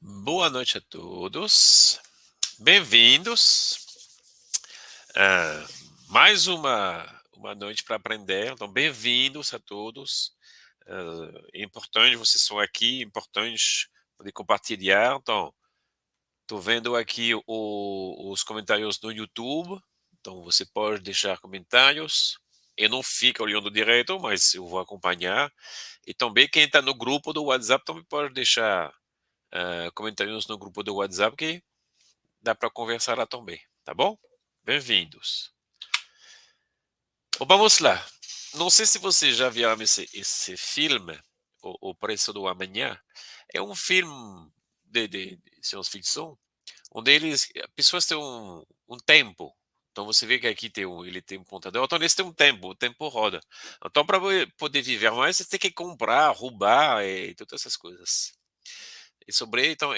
Boa noite a todos. Bem-vindos. a Mais uma noite para aprender. Então, bem-vindos a todos. É importante vocês estão aqui, é importante poder compartilhar. Então, estou vendo aqui os comentários no YouTube. Então, você pode deixar comentários. Eu não fico olhando direto, mas eu vou acompanhar. E também quem está no grupo do WhatsApp também pode deixar comentários no grupo do WhatsApp, que dá para conversar lá também, tá bom? Bem-vindos. Vamos lá. Não sei se você já viu esse filme, O Preço do Amanhã. É um filme de ciência ficção, onde pessoas têm um tempo. Então você vê que aqui ele tem um contador. Então eles têm um tempo, o tempo roda. Então para poder viver mais, você tem que comprar, roubar e todas essas coisas. E sobre, então,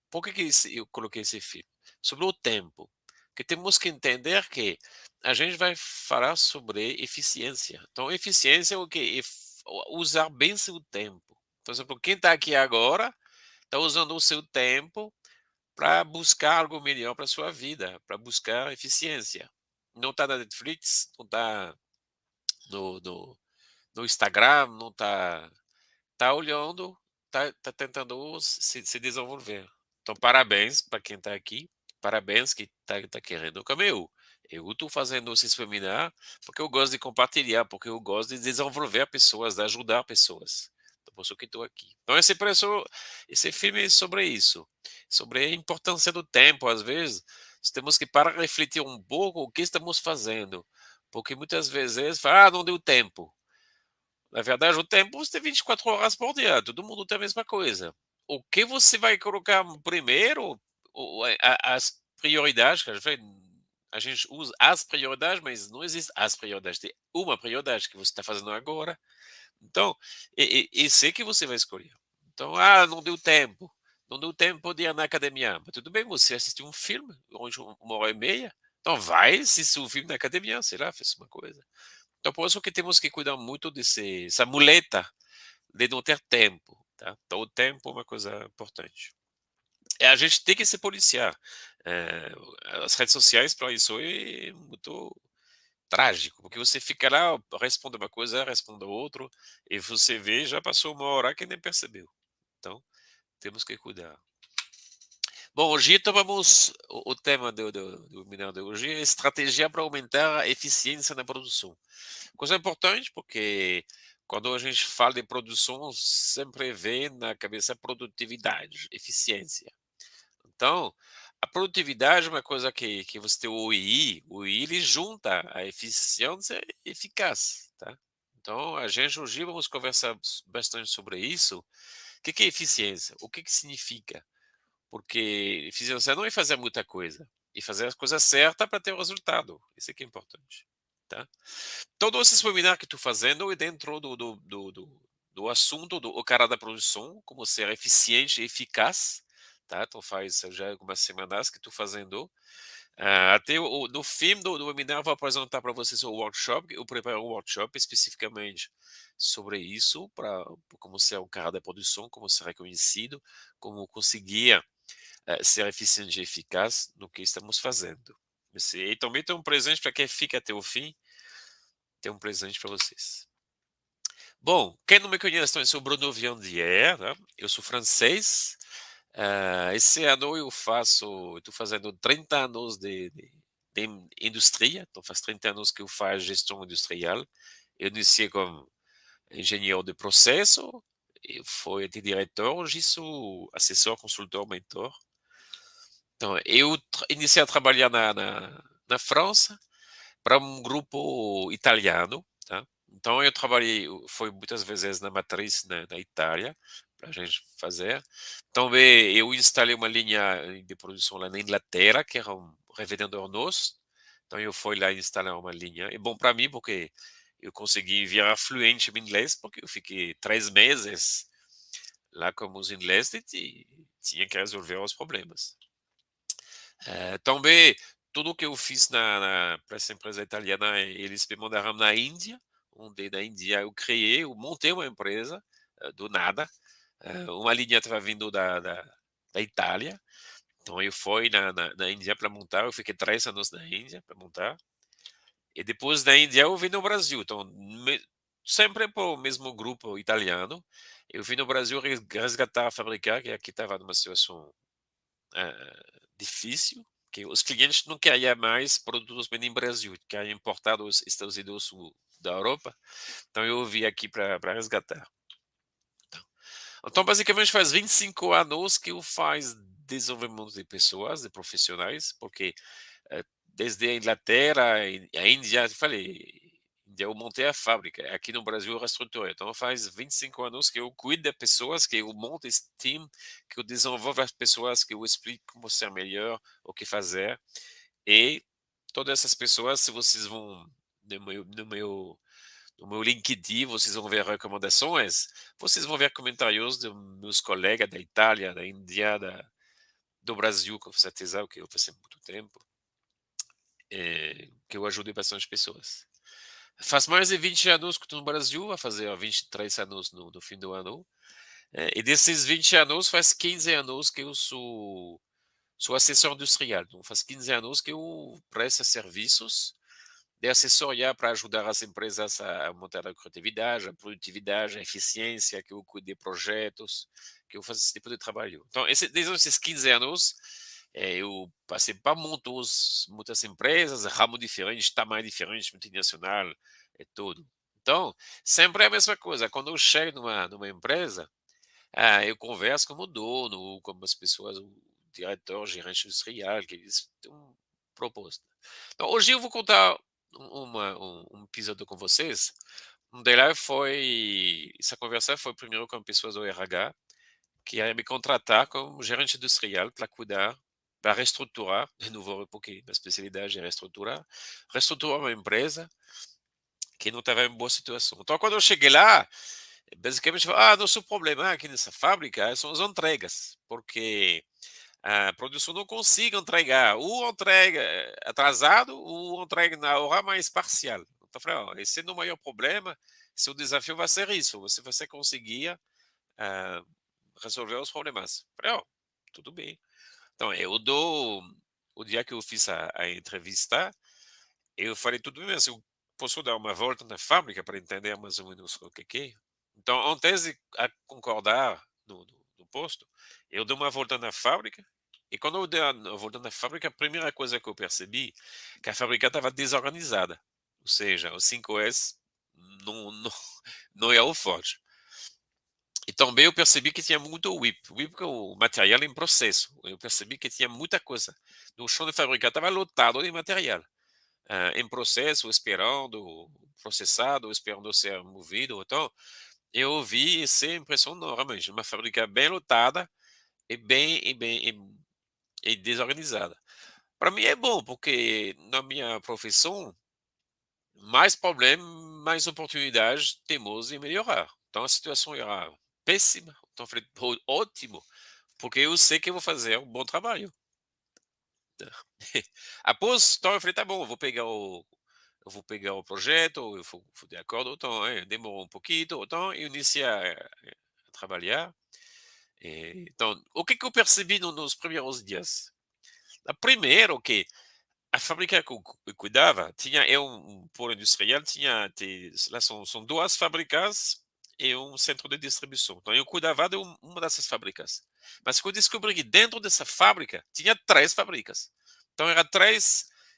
por que eu coloquei esse filme? Sobre o tempo. Que temos que entender que a gente vai falar sobre eficiência. Então, eficiência é o quê? Usar bem seu tempo. Por exemplo, quem está aqui agora está usando o seu tempo para buscar algo melhor para sua vida, para buscar eficiência. Não está na Netflix, não está no, no, no Instagram, não está olhando, tá tentando se desenvolver. Então, parabéns para quem está aqui, parabéns que tá querendo como eu. Eu estou fazendo esse seminário porque eu gosto de compartilhar, porque eu gosto de desenvolver pessoas, de ajudar pessoas. Então, por isso que estou aqui. Então, esse filme é sobre isso, sobre a importância do tempo. Às vezes, temos que parar e refletir um pouco o que estamos fazendo, porque muitas vezes, fala, não deu tempo. Na verdade, o tempo você tem 24 horas por dia, todo mundo tem a mesma coisa. O que você vai colocar primeiro, as prioridades, que a gente usa as prioridades, mas não existe as prioridades, tem uma prioridade que você está fazendo agora. Então, esse é que você vai escolher. Então, não deu tempo. Não deu tempo de ir na academia. Mas tudo bem, você assistiu um filme durante uma hora e meia. Então, vai assistir um filme na academia, sei lá, fez uma coisa. Então, por isso que temos que cuidar muito essa muleta de não ter tempo, tá? Então, o tempo é uma coisa importante. E a gente tem que se policiar. Eh, as redes sociais, para isso, é muito trágico, porque você fica lá, responde uma coisa, responde outra, e você vê, já passou uma hora que nem percebeu. Então, temos que cuidar. Bom, hoje tomamos o tema do webinar de hoje, é estratégia para aumentar a eficiência na produção. Coisa importante, porque quando a gente fala de produção, sempre vem na cabeça produtividade, eficiência. Então, a produtividade é uma coisa que você tem o II ele junta a eficiência e eficaz, tá? Então, a gente hoje vamos conversar bastante sobre isso. O que é eficiência? O que significa? Porque eficiência não é fazer muita coisa, é fazer as coisas certas para ter o resultado. Isso é que é importante, tá? Todo esse webinar que estou fazendo é dentro do assunto do o cara da produção, como ser eficiente e eficaz, tá? Então faz já algumas semanas que estou fazendo. Até no fim do webinar eu vou apresentar para vocês o workshop, eu preparo um workshop especificamente sobre isso, para como ser um cara da produção, como ser reconhecido, como conseguir ser eficiente e eficaz no que estamos fazendo. E também tem um presente para quem fica até o fim, tem um presente para vocês. Bom, quem não me conhece, então, eu sou Bruno Viandier, né? Eu sou francês. Esse ano estou fazendo 30 anos de indústria, então faz 30 anos que eu faço gestão industrial. Eu iniciei como engenheiro de processo, eu fui até diretor, hoje sou assessor, consultor, mentor. Então, eu iniciei a trabalhar na França, para um grupo italiano, tá? Então eu trabalhei, foi muitas vezes na matriz na Itália, para a gente fazer. Também eu instalei uma linha de produção lá na Inglaterra, que era um revendedor nosso. Então eu fui lá instalar uma linha. É bom para mim, porque eu consegui virar fluente em inglês, porque eu fiquei 3 meses lá como os ingleses e tinha que resolver os problemas. Também, tudo que eu fiz para essa empresa italiana, eles me mandaram na Índia, onde na Índia eu montei uma empresa do nada. Uma linha estava vindo da Itália. Então eu fui na Índia para montar, eu fiquei 3 anos na Índia para montar, e depois da Índia eu vim no Brasil. Então, sempre para o mesmo grupo italiano, eu vim no Brasil resgatar a fábrica, que aqui estava numa situação difícil, que os clientes não queriam mais produtos made no Brasil, queriam importar dos Estados Unidos da Europa. Então eu vim aqui para resgatar. Então, basicamente, faz 25 anos que eu faço desenvolvimento de pessoas, de profissionais, porque desde a Inglaterra, a Índia, eu falei, Índia, eu montei a fábrica, aqui no Brasil eu reestruturei. Então, faz 25 anos que eu cuido de pessoas, que eu monto esse time, que eu desenvolvo as pessoas, que eu explico como ser melhor, o que fazer. E todas essas pessoas, se vocês vão no meu LinkedIn, vocês vão ver recomendações, vocês vão ver comentários dos meus colegas da Itália, da Índia, do Brasil, com certeza, que eu faço há muito tempo, que eu ajudei bastante pessoas. Faz mais de 20 anos que estou no Brasil, vai fazer 23 anos no fim do ano. E desses 20 anos, faz 15 anos que eu sou assessor industrial. Então, faz 15 anos que eu presto serviços de assessoria para ajudar as empresas a aumentar a criatividade, a produtividade, a eficiência, que eu cuido de projetos, que eu faço esse tipo de trabalho. Então, desde esses 15 anos, eu passei para muitas empresas, ramo diferentes, tamanho diferente, multinacional, e tudo. Então, sempre é a mesma coisa. Quando eu chego numa empresa, eu converso com o dono, com as pessoas, o diretor, gerente industrial, que eles têm uma proposta. Então, hoje eu vou contar um episódio com vocês. Um deles foi, essa conversa foi primeiro com pessoas do RH, que ia me contratar como gerente industrial para cuidar, para reestruturar, de novo, porque a especialidade é reestruturar uma empresa que não estava em boa situação. Então, quando eu cheguei lá, basicamente, nosso problema aqui nessa fábrica são as entregas, porque a produção não consigo entregar. Ou entrega atrasado, ou entrega na hora mais parcial. Então, eu falei, esse não é o maior problema. Seu desafio vai ser isso. Você vai conseguir ah, resolver os problemas. Eu falei, tudo bem. Então, eu dou. O dia que eu fiz a entrevista, eu falei, tudo bem, mas eu posso dar uma volta na fábrica para entender mais ou menos o que é. Então, antes de concordar no posto, eu dei uma volta na fábrica. E quando eu dei a volta na fábrica, a primeira coisa que eu percebi que a fábrica estava desorganizada. Ou seja, o 5S não, não é o forte. E também eu percebi que tinha muito WIP. WIP é o material em processo. Eu percebi que tinha muita coisa. No chão de fábrica estava lotado de material em processo, esperando, processado, esperando ser movido. Então, eu vi essa impressão realmente, uma fábrica bem lotada e desorganizada. Para mim é bom, porque na minha profissão, mais problema, mais oportunidades temos em melhorar. Então, a situação era péssima. Então, eu falei, ótimo, porque eu sei que eu vou fazer um bom trabalho. Após, então eu falei, tá bom, eu vou pegar o projeto, eu vou de acordo, então, demorou um pouquinho, então eu iniciei a trabalhar. Então, o que eu percebi nos primeiros dias? Primeiro que a fábrica que eu cuidava tinha, é um polo industrial, lá são duas fábricas e um centro de distribuição. Então, eu cuidava de uma dessas fábricas. Mas eu descobri que dentro dessa fábrica tinha três fábricas. Então,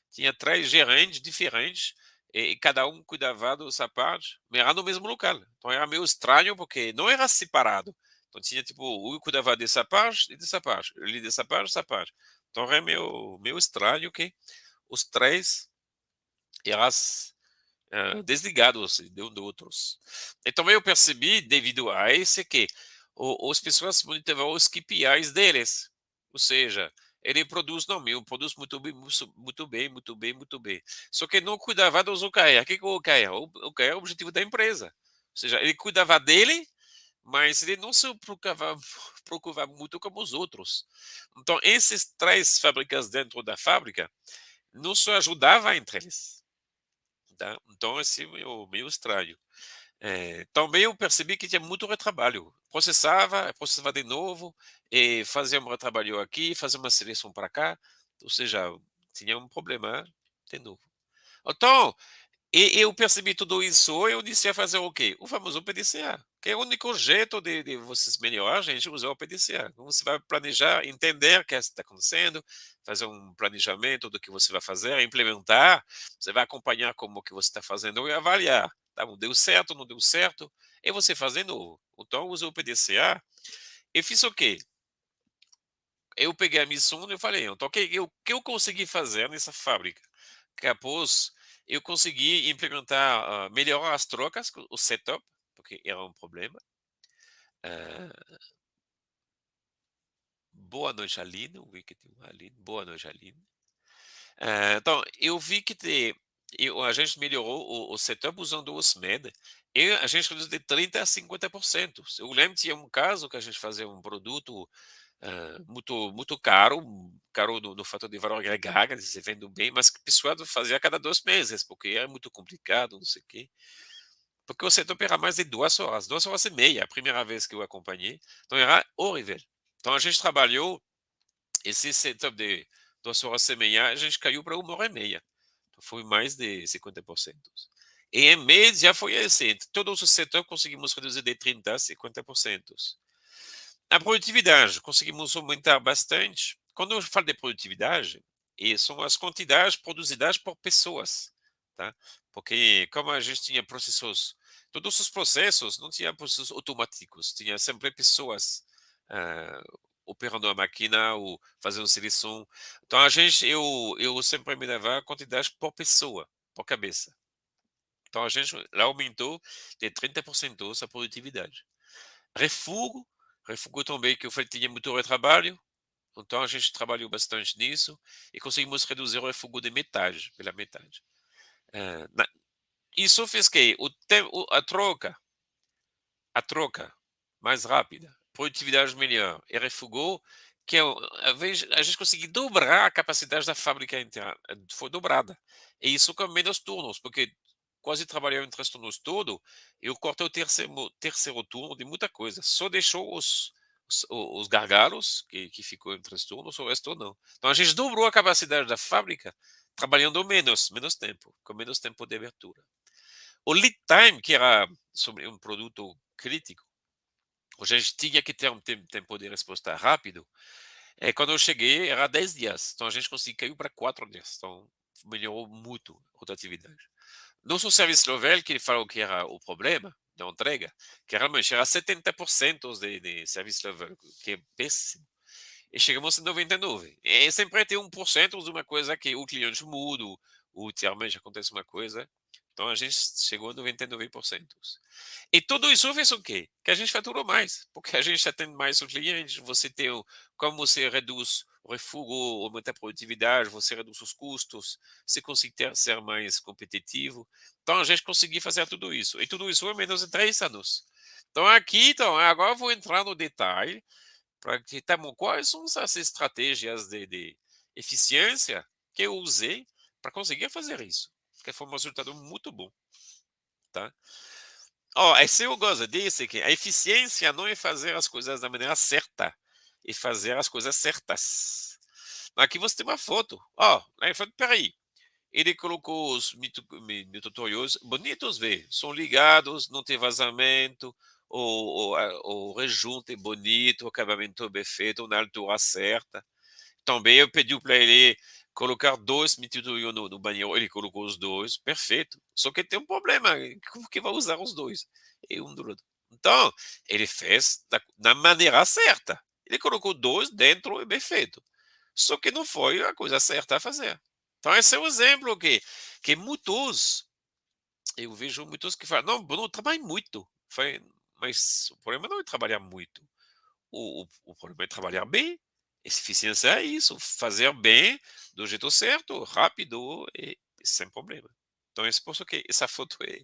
tinha três gerentes diferentes e cada um cuidava da sua parte, mas era no mesmo local. Então, era meio estranho porque não era separado. Então, tinha tipo, um cuidava dessa parte e dessa parte, ele dessa parte, dessa parte. Então, era meio estranho que os três eram desligados de um dos outros. Então eu percebi, devido a isso, que as pessoas monitoravam os KPIs deles. Ou seja, ele produz, não, meu, produz muito bem, muito bem, muito bem, muito bem. Só que não cuidava dos OKR. O que é o OKR? O OKR é o objetivo da empresa. Ou seja, ele cuidava dele, mas ele não se preocupava muito como os outros. Então, esses três fábricas dentro da fábrica não se ajudavam entre eles. Tá? Então, assim, meio estranho. Também eu percebi que tinha muito retrabalho. Processava de novo, fazia um retrabalho aqui, fazia uma seleção para cá, ou seja, tinha um problema de novo. Então, eu percebi tudo isso, eu disse a fazer o quê? O famoso PDCA, que é o único jeito de vocês melhorar, a gente usar o PDCA. Então, você vai planejar, entender o que está acontecendo, fazer um planejamento do que você vai fazer, implementar, você vai acompanhar como que você está fazendo e avaliar. Tá bom, deu certo, não deu certo, e você faz de novo. Então, eu usei o PDCA e fiz o quê? Eu peguei a missão e eu falei, então, o que eu consegui fazer nessa fábrica? Que após eu consegui implementar, melhorar as trocas, o setup, porque era um problema. Ah, boa noite, Aline. Eu vi que tem uma Aline. Boa noite, Aline. Então, eu vi que a gente melhorou o setup usando o SMED e a gente reduziu de 30% a 50%. Eu lembro que tinha um caso que a gente fazia um produto muito caro, caro no fator de valor agregado, se vende bem, mas que o pessoal fazia a cada 2 meses, porque é muito complicado, não sei o quê. Porque o setup era mais de 2 horas, 2 horas e meia, a primeira vez que eu acompanhei. Então era horrível. Então a gente trabalhou, esse setup de 2 horas e meia, a gente caiu para 1 hora e meia. Então foi mais de 50%. E em mês já foi assim, todos os setores conseguimos reduzir de 30% a 50%. A produtividade, conseguimos aumentar bastante. Quando eu falo de produtividade, são as quantidades produzidas por pessoas, tá? Porque como a gente tinha processos, todos os processos não tinham processos automáticos, tinha sempre pessoas ah, operando a máquina ou fazendo seleção. Então eu sempre me dava a quantidade por pessoa, por cabeça. Então a gente lá aumentou de 30% a produtividade. Refugo, refugo também que eu falei que tinha muito retrabalho, então a gente trabalhou bastante nisso e conseguimos reduzir o refugo de metade, pela metade. Eh, na- Isso fez que a troca mais rápida, produtividade melhor e refugou, que é, a vez a gente conseguiu dobrar a capacidade da fábrica inteira, foi dobrada. E isso com menos turnos, porque quase trabalhava em 3 turnos todo, eu cortei o terceiro turno de muita coisa, só deixou os gargalos, que ficou em 3 turnos, o resto não. Então a gente dobrou a capacidade da fábrica, trabalhando menos tempo, com menos tempo de abertura. O lead time, que era sobre um produto crítico, a gente tinha que ter um tempo de resposta rápido. Quando eu cheguei, era 10 dias. Então a gente conseguiu cair para 4 dias. Então melhorou muito a rotatividade. Nosso service level, que ele falou que era o problema da entrega, que realmente era 70% de service level, que é péssimo. E chegamos em 99. E sempre tem 1% de uma coisa que o cliente muda, ou realmente acontece uma coisa. Então a gente chegou a 99%. E tudo isso fez o quê? Que a gente faturou mais, porque a gente atende mais os clientes, como você reduz o refúgio, aumenta a produtividade, você reduz os custos, você consegue ser mais competitivo. Então a gente conseguiu fazer tudo isso. E tudo isso em menos de 3 anos. Então, agora eu vou entrar no detalhe para que tá bom, quais são essas estratégias de eficiência que eu usei para conseguir fazer isso. Que foi um resultado muito bom, tá? Se eu gosto disso, é que a eficiência não é fazer as coisas da maneira certa, é fazer as coisas certas. Aqui você tem uma foto. Aí foto, peraí. Ele colocou os mitotorios bonitos, vê. São ligados, não tem vazamento, o rejunte é bonito, o acabamento é bem feito, na altura certa. Também eu pedi para ele colocar 2 mitotorios no banheiro, ele colocou os dois, perfeito. Só que tem um problema, como que vai usar os dois? E um do outro. Então, ele fez da maneira certa. Ele colocou dois dentro e bem feito. Só que não foi a coisa certa a fazer. Então, esse é um exemplo que muitos, eu vejo muitos que falam, não, Bruno, trabalha muito. Mas o problema não é trabalhar muito. O problema é trabalhar bem. Eficiência é isso, fazer bem, do jeito certo, rápido e sem problema. Então, é por isso que essa foto é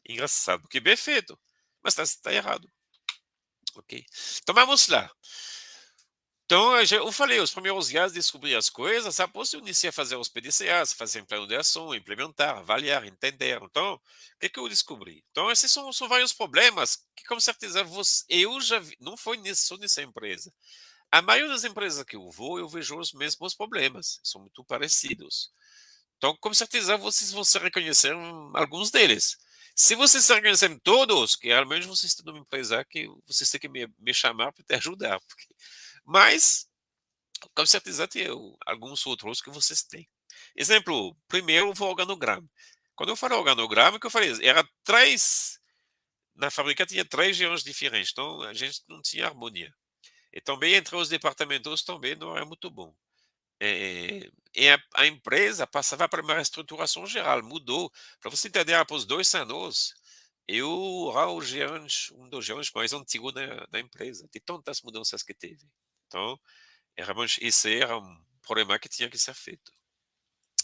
engraçada, porque é bem feito, mas está errado. Ok? Então, vamos lá. Então, eu falei, os primeiros dias descobrir as coisas, após eu iniciei a fazer os PDCAs, fazer um plano de ação, implementar, avaliar, entender. Então, o que que eu descobri? Então, esses são vários problemas que, com certeza, eu já vi, não foi só nessa empresa. A maioria das empresas que eu vejo os mesmos problemas, são muito parecidos. Então, com certeza, vocês vão se reconhecer em alguns deles. Se vocês se reconhecerem todos, que realmente vocês estão numa empresa que vocês têm que me chamar para te ajudar. Mas, com certeza, tem alguns outros que vocês têm. Exemplo, primeiro, o organograma. Quando eu falo organograma, o que eu falei? Era três, na fábrica tinha três regiões diferentes, então a gente não tinha harmonia. E também entre os departamentos também não era muito bom. E a empresa passava para uma reestruturação geral, mudou. Para você entender, após 2 anos, eu era o gerente, um dos gerentes mais antigos da empresa, de tantas mudanças que teve. Então, realmente, esse era um problema que tinha que ser feito.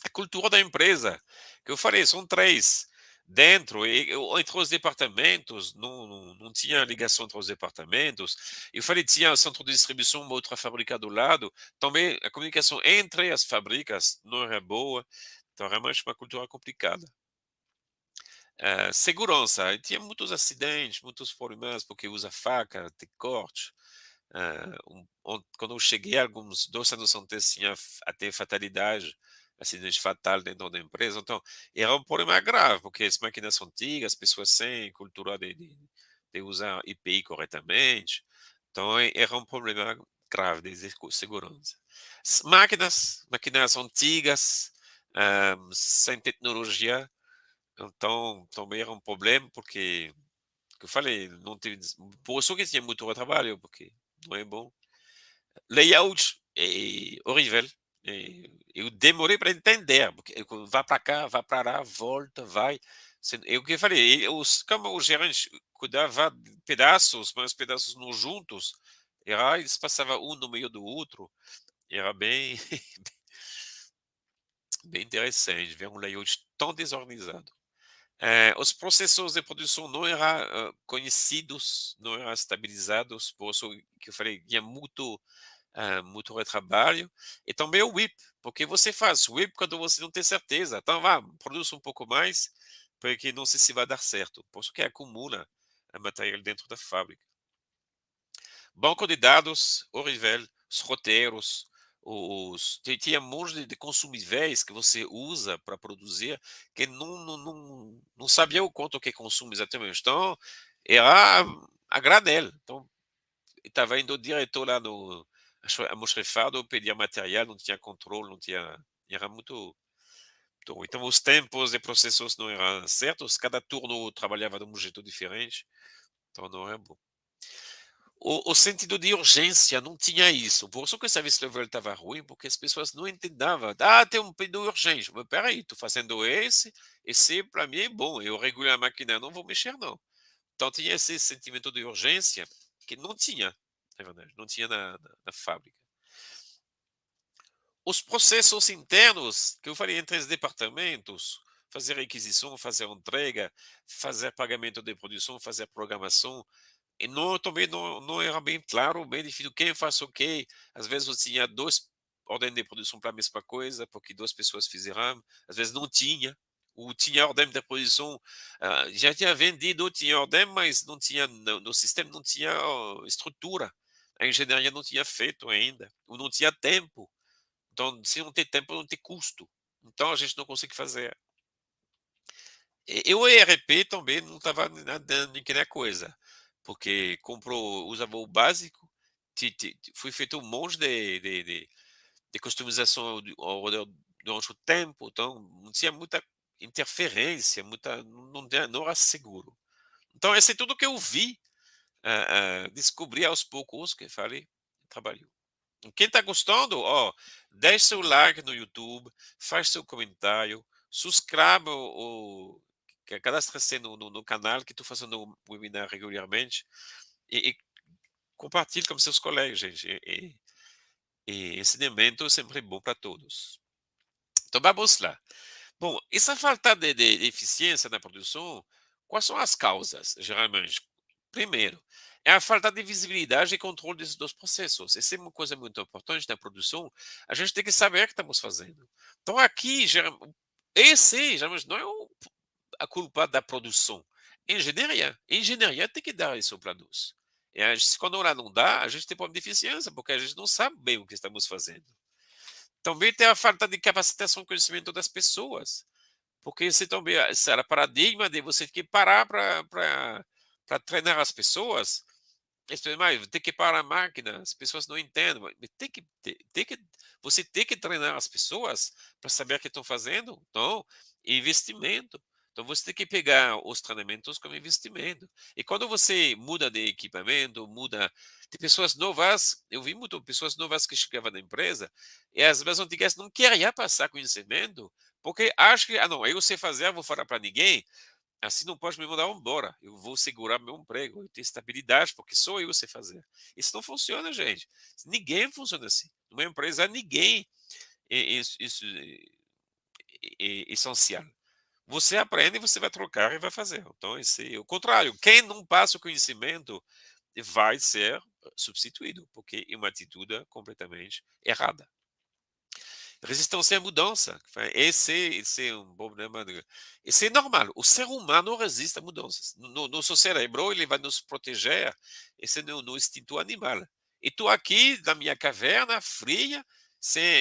A cultura da empresa, que eu falei, são três. Dentro, entre os departamentos, não tinha ligação entre os departamentos. Eu falei, tinha o centro de distribuição, uma outra fábrica do lado. Também a comunicação entre as fábricas não era boa. Então, realmente, uma cultura complicada. Segurança, tinha muitos acidentes, muitos problemas, porque usa faca, tem corte. Quando eu cheguei, alguns 2 anos antes, tinha até fatalidade, acidente fatal dentro da empresa. Então, era um problema grave, porque as máquinas são antigas, as pessoas sem cultura de usar IPI corretamente. Então, era um problema grave de segurança. Máquinas antigas, sem tecnologia, então também era um problema, porque, que eu falei, não teve, por isso que tinha muito trabalho, porque não é bom. Layout é horrível. Eu demorei para entender, porque vá para cá, vá para lá, volta, vai. É o que eu falei, como o gerente cuidava de pedaços, mas os pedaços não juntos, eles passavam um no meio do outro, era bem, bem interessante ver um layout tão desorganizado. Os processos de produção não eram conhecidos, não eram estabilizados, por isso que eu falei, tinha muito retrabalho. E também o WIP, porque você faz WIP quando você não tem certeza. Então, vá, produz um pouco mais, porque não sei se vai dar certo. Por isso que acumula a material dentro da fábrica. Banco de dados, horrível, os roteiros, tinha um monte de consumíveis que você usa para produzir, que não sabia o quanto que consome exatamente. Então, era a granel. Então, estava indo direto lá no almoxarifado, pedia material, não tinha controle, não tinha. Era muito. Então, os tempos de processos não eram certos, cada turno trabalhava de um jeito diferente, então não era bom. O sentido de urgência não tinha isso, por isso que o serviço level estava ruim, porque as pessoas não entendiam. Tem um pedido urgente, mas peraí, estou fazendo esse para mim é bom, eu regulo a máquina, não vou mexer não. Então tinha esse sentimento de urgência que não tinha, na verdade, não tinha na fábrica. Os processos internos, que eu falei entre os departamentos, fazer requisição, fazer entrega, fazer pagamento de produção, fazer programação, e também não era bem claro, bem definido quem faz o quê. Às vezes você tinha duas ordens de produção para a mesma coisa, porque duas pessoas fizeram, às vezes não tinha. Ou tinha ordem de produção, já tinha vendido, tinha ordem, mas não tinha, no sistema não tinha estrutura. A engenharia não tinha feito ainda, ou não tinha tempo. Então, se não tem tempo, não tem custo. Então, a gente não consegue fazer. E o ERP também não estava nadando em qualquer coisa, porque usava o básico, foi feito um monte de customização durante o tempo, então não tinha muita interferência, não era seguro. Então, esse é tudo que eu vi, descobri aos poucos, que falei, trabalho. Quem está gostando, ó, deixe seu like no YouTube, faz seu comentário, subscreva cadastre-se no canal que estou fazendo um webinar regularmente e compartilhe com seus colegas, gente. E ensinamento é sempre bom para todos. Então vamos lá. Bom, essa falta de eficiência na produção, quais são as causas, geralmente? Primeiro, é a falta de visibilidade e controle dos processos. Essa é uma coisa muito importante na produção. A gente tem que saber o que estamos fazendo. Então, aqui, esse geralmente não é a culpa da produção. Engenharia. Engenharia tem que dar isso para nós. E quando ela não dá, a gente tem problema de eficiência, porque a gente não sabe bem o que estamos fazendo. Também tem a falta de capacitação e conhecimento das pessoas. Porque esse também esse era paradigma de você ter que parar para treinar as pessoas. Isso é mais, tem que parar a máquina, as pessoas não entendem. Mas você tem que treinar as pessoas para saber o que estão fazendo. Então, investimento. Então, você tem que pegar os treinamentos como investimento. E quando você muda de equipamento, muda. Tem pessoas novas, eu vi muito pessoas novas que chegavam na empresa e as mais antigas não queriam passar conhecimento porque acham que, ah, não, eu sei fazer, vou falar para ninguém. Assim não pode me mandar embora. Eu vou segurar meu emprego. Eu tenho estabilidade, porque só eu sei fazer. Isso não funciona, gente. Ninguém funciona assim. Numa empresa, ninguém isso é essencial. Você aprende, você vai trocar e vai fazer. Então, esse é o contrário. Quem não passa o conhecimento vai ser substituído, porque é uma atitude completamente errada. Resistência à mudança. Esse é um problema. Esse é normal. O ser humano resiste a mudanças. No seu cérebro, ele vai nos proteger. Esse é no instinto animal. E estou aqui na minha caverna, fria,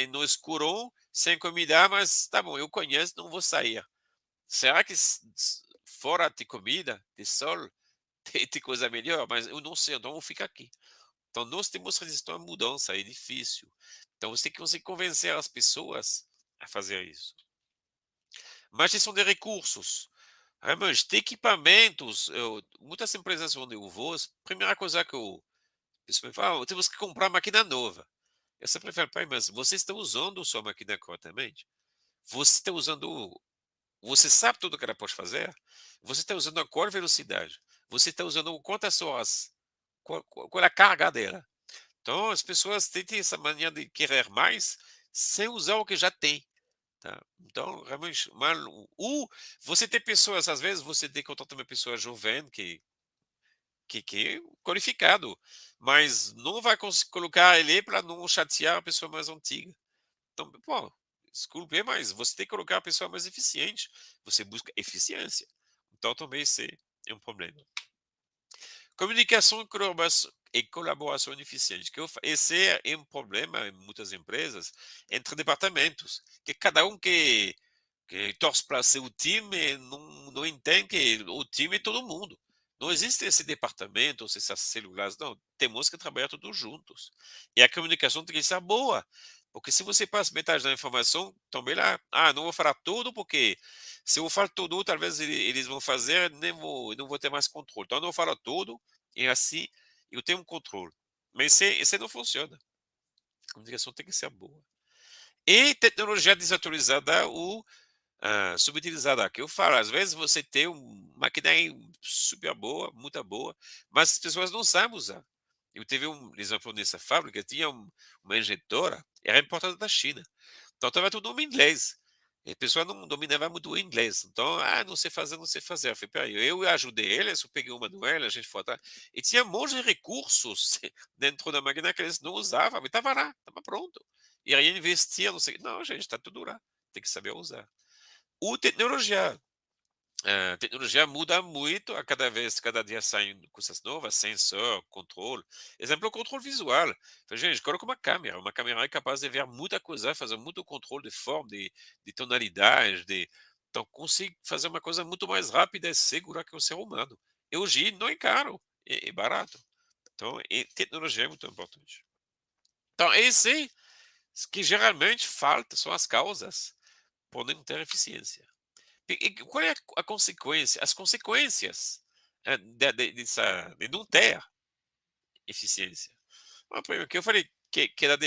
no escurão, sem comida, mas tá bom, eu conheço, não vou sair. Será que fora de comida, de sol, tem coisa melhor? Mas eu não sei, então eu fico aqui. Então, nós temos resistência à mudança, é difícil. Então, você tem que conseguir convencer as pessoas a fazer isso. Mas gestão de recursos. Realmente, de equipamentos, muitas empresas onde eu vou, a primeira coisa que eu pessoal me fala, temos que comprar máquina nova. Eu sempre falo, pai, mas você está usando sua máquina corretamente? Você está usando, você sabe tudo que ela pode fazer? Você está usando a qual velocidade? Você está usando quantas horas? Qual é a carga dela? Então, as pessoas têm essa mania de querer mais sem usar o que já tem. Tá? Então, realmente, ou você tem pessoas, às vezes, você tem contato com uma pessoa jovem que é qualificado, mas não vai conseguir colocar ele para não chatear a pessoa mais antiga. Então, pô, desculpe, mas você tem que colocar a pessoa mais eficiente. Você busca eficiência. Então, também esse é um problema. Comunicação e colaboração eficiente. Esse é um problema em muitas empresas entre departamentos, que cada um que torce para ser o time não entende que o time é todo mundo. Não existe esse departamento, essas células, não. Temos que trabalhar todos juntos. E a comunicação tem que ser boa. Porque se você passa metade da informação, também lá, não vou falar tudo, porque se eu falo tudo, talvez eles vão fazer, nem vou, não vou ter mais controle. Então, eu não falo tudo, e assim eu tenho um controle. Mas esse não funciona. A comunicação tem que ser boa. E tecnologia desatualizada ou subutilizada. Que eu falo, às vezes você tem uma máquina super boa, muito boa, mas as pessoas não sabem usar. Eu tive um exemplo nessa fábrica, tinha uma injetora, era importada da China. Então estava tudo em inglês. E a pessoa não dominava muito o inglês. Então, não sei fazer, não sei fazer. Eu falei, peraí, eu ajudei eles, eu peguei uma manuela, a gente foi atrás. E tinha um monte de recursos dentro da máquina que eles não usavam, mas estava lá, estava pronto. E aí investia, não sei. Não, gente, está tudo lá. Tem que saber usar. O tecnologia. A tecnologia muda muito a cada vez, cada dia saem coisas novas, sensor, controle. Exemplo, o controle visual. Gente, coloca uma câmera é capaz de ver muita coisa, fazer muito controle de forma, de tonalidade, então consigo fazer uma coisa muito mais rápida e segura que o ser humano. E hoje não é caro, é barato. Então, tecnologia é muito importante. Então, esse que geralmente falta são as causas por não ter eficiência. E qual é a consequência? As consequências de não ter eficiência. Primeiro que eu falei que era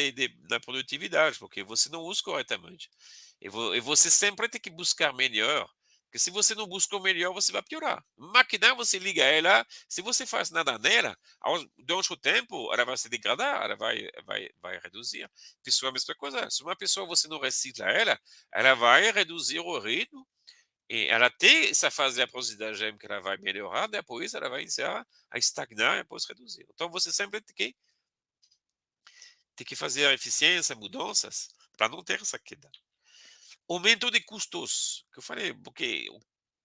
da produtividade, porque você não usa corretamente. E você sempre tem que buscar melhor, porque se você não busca o melhor, você vai piorar. Máquina, você liga ela, se você faz nada nela, durante o tempo, ela vai se degradar, ela vai reduzir. Pessoa, a mesma coisa. Se uma pessoa você não recicla ela, ela vai reduzir o ritmo E ela tem essa fase de aprendizagem que ela vai melhorar, depois ela vai iniciar a estagnar e depois reduzir. Então você sempre tem que fazer a eficiência, mudanças, para não ter essa queda. Aumento de custos, que eu falei, porque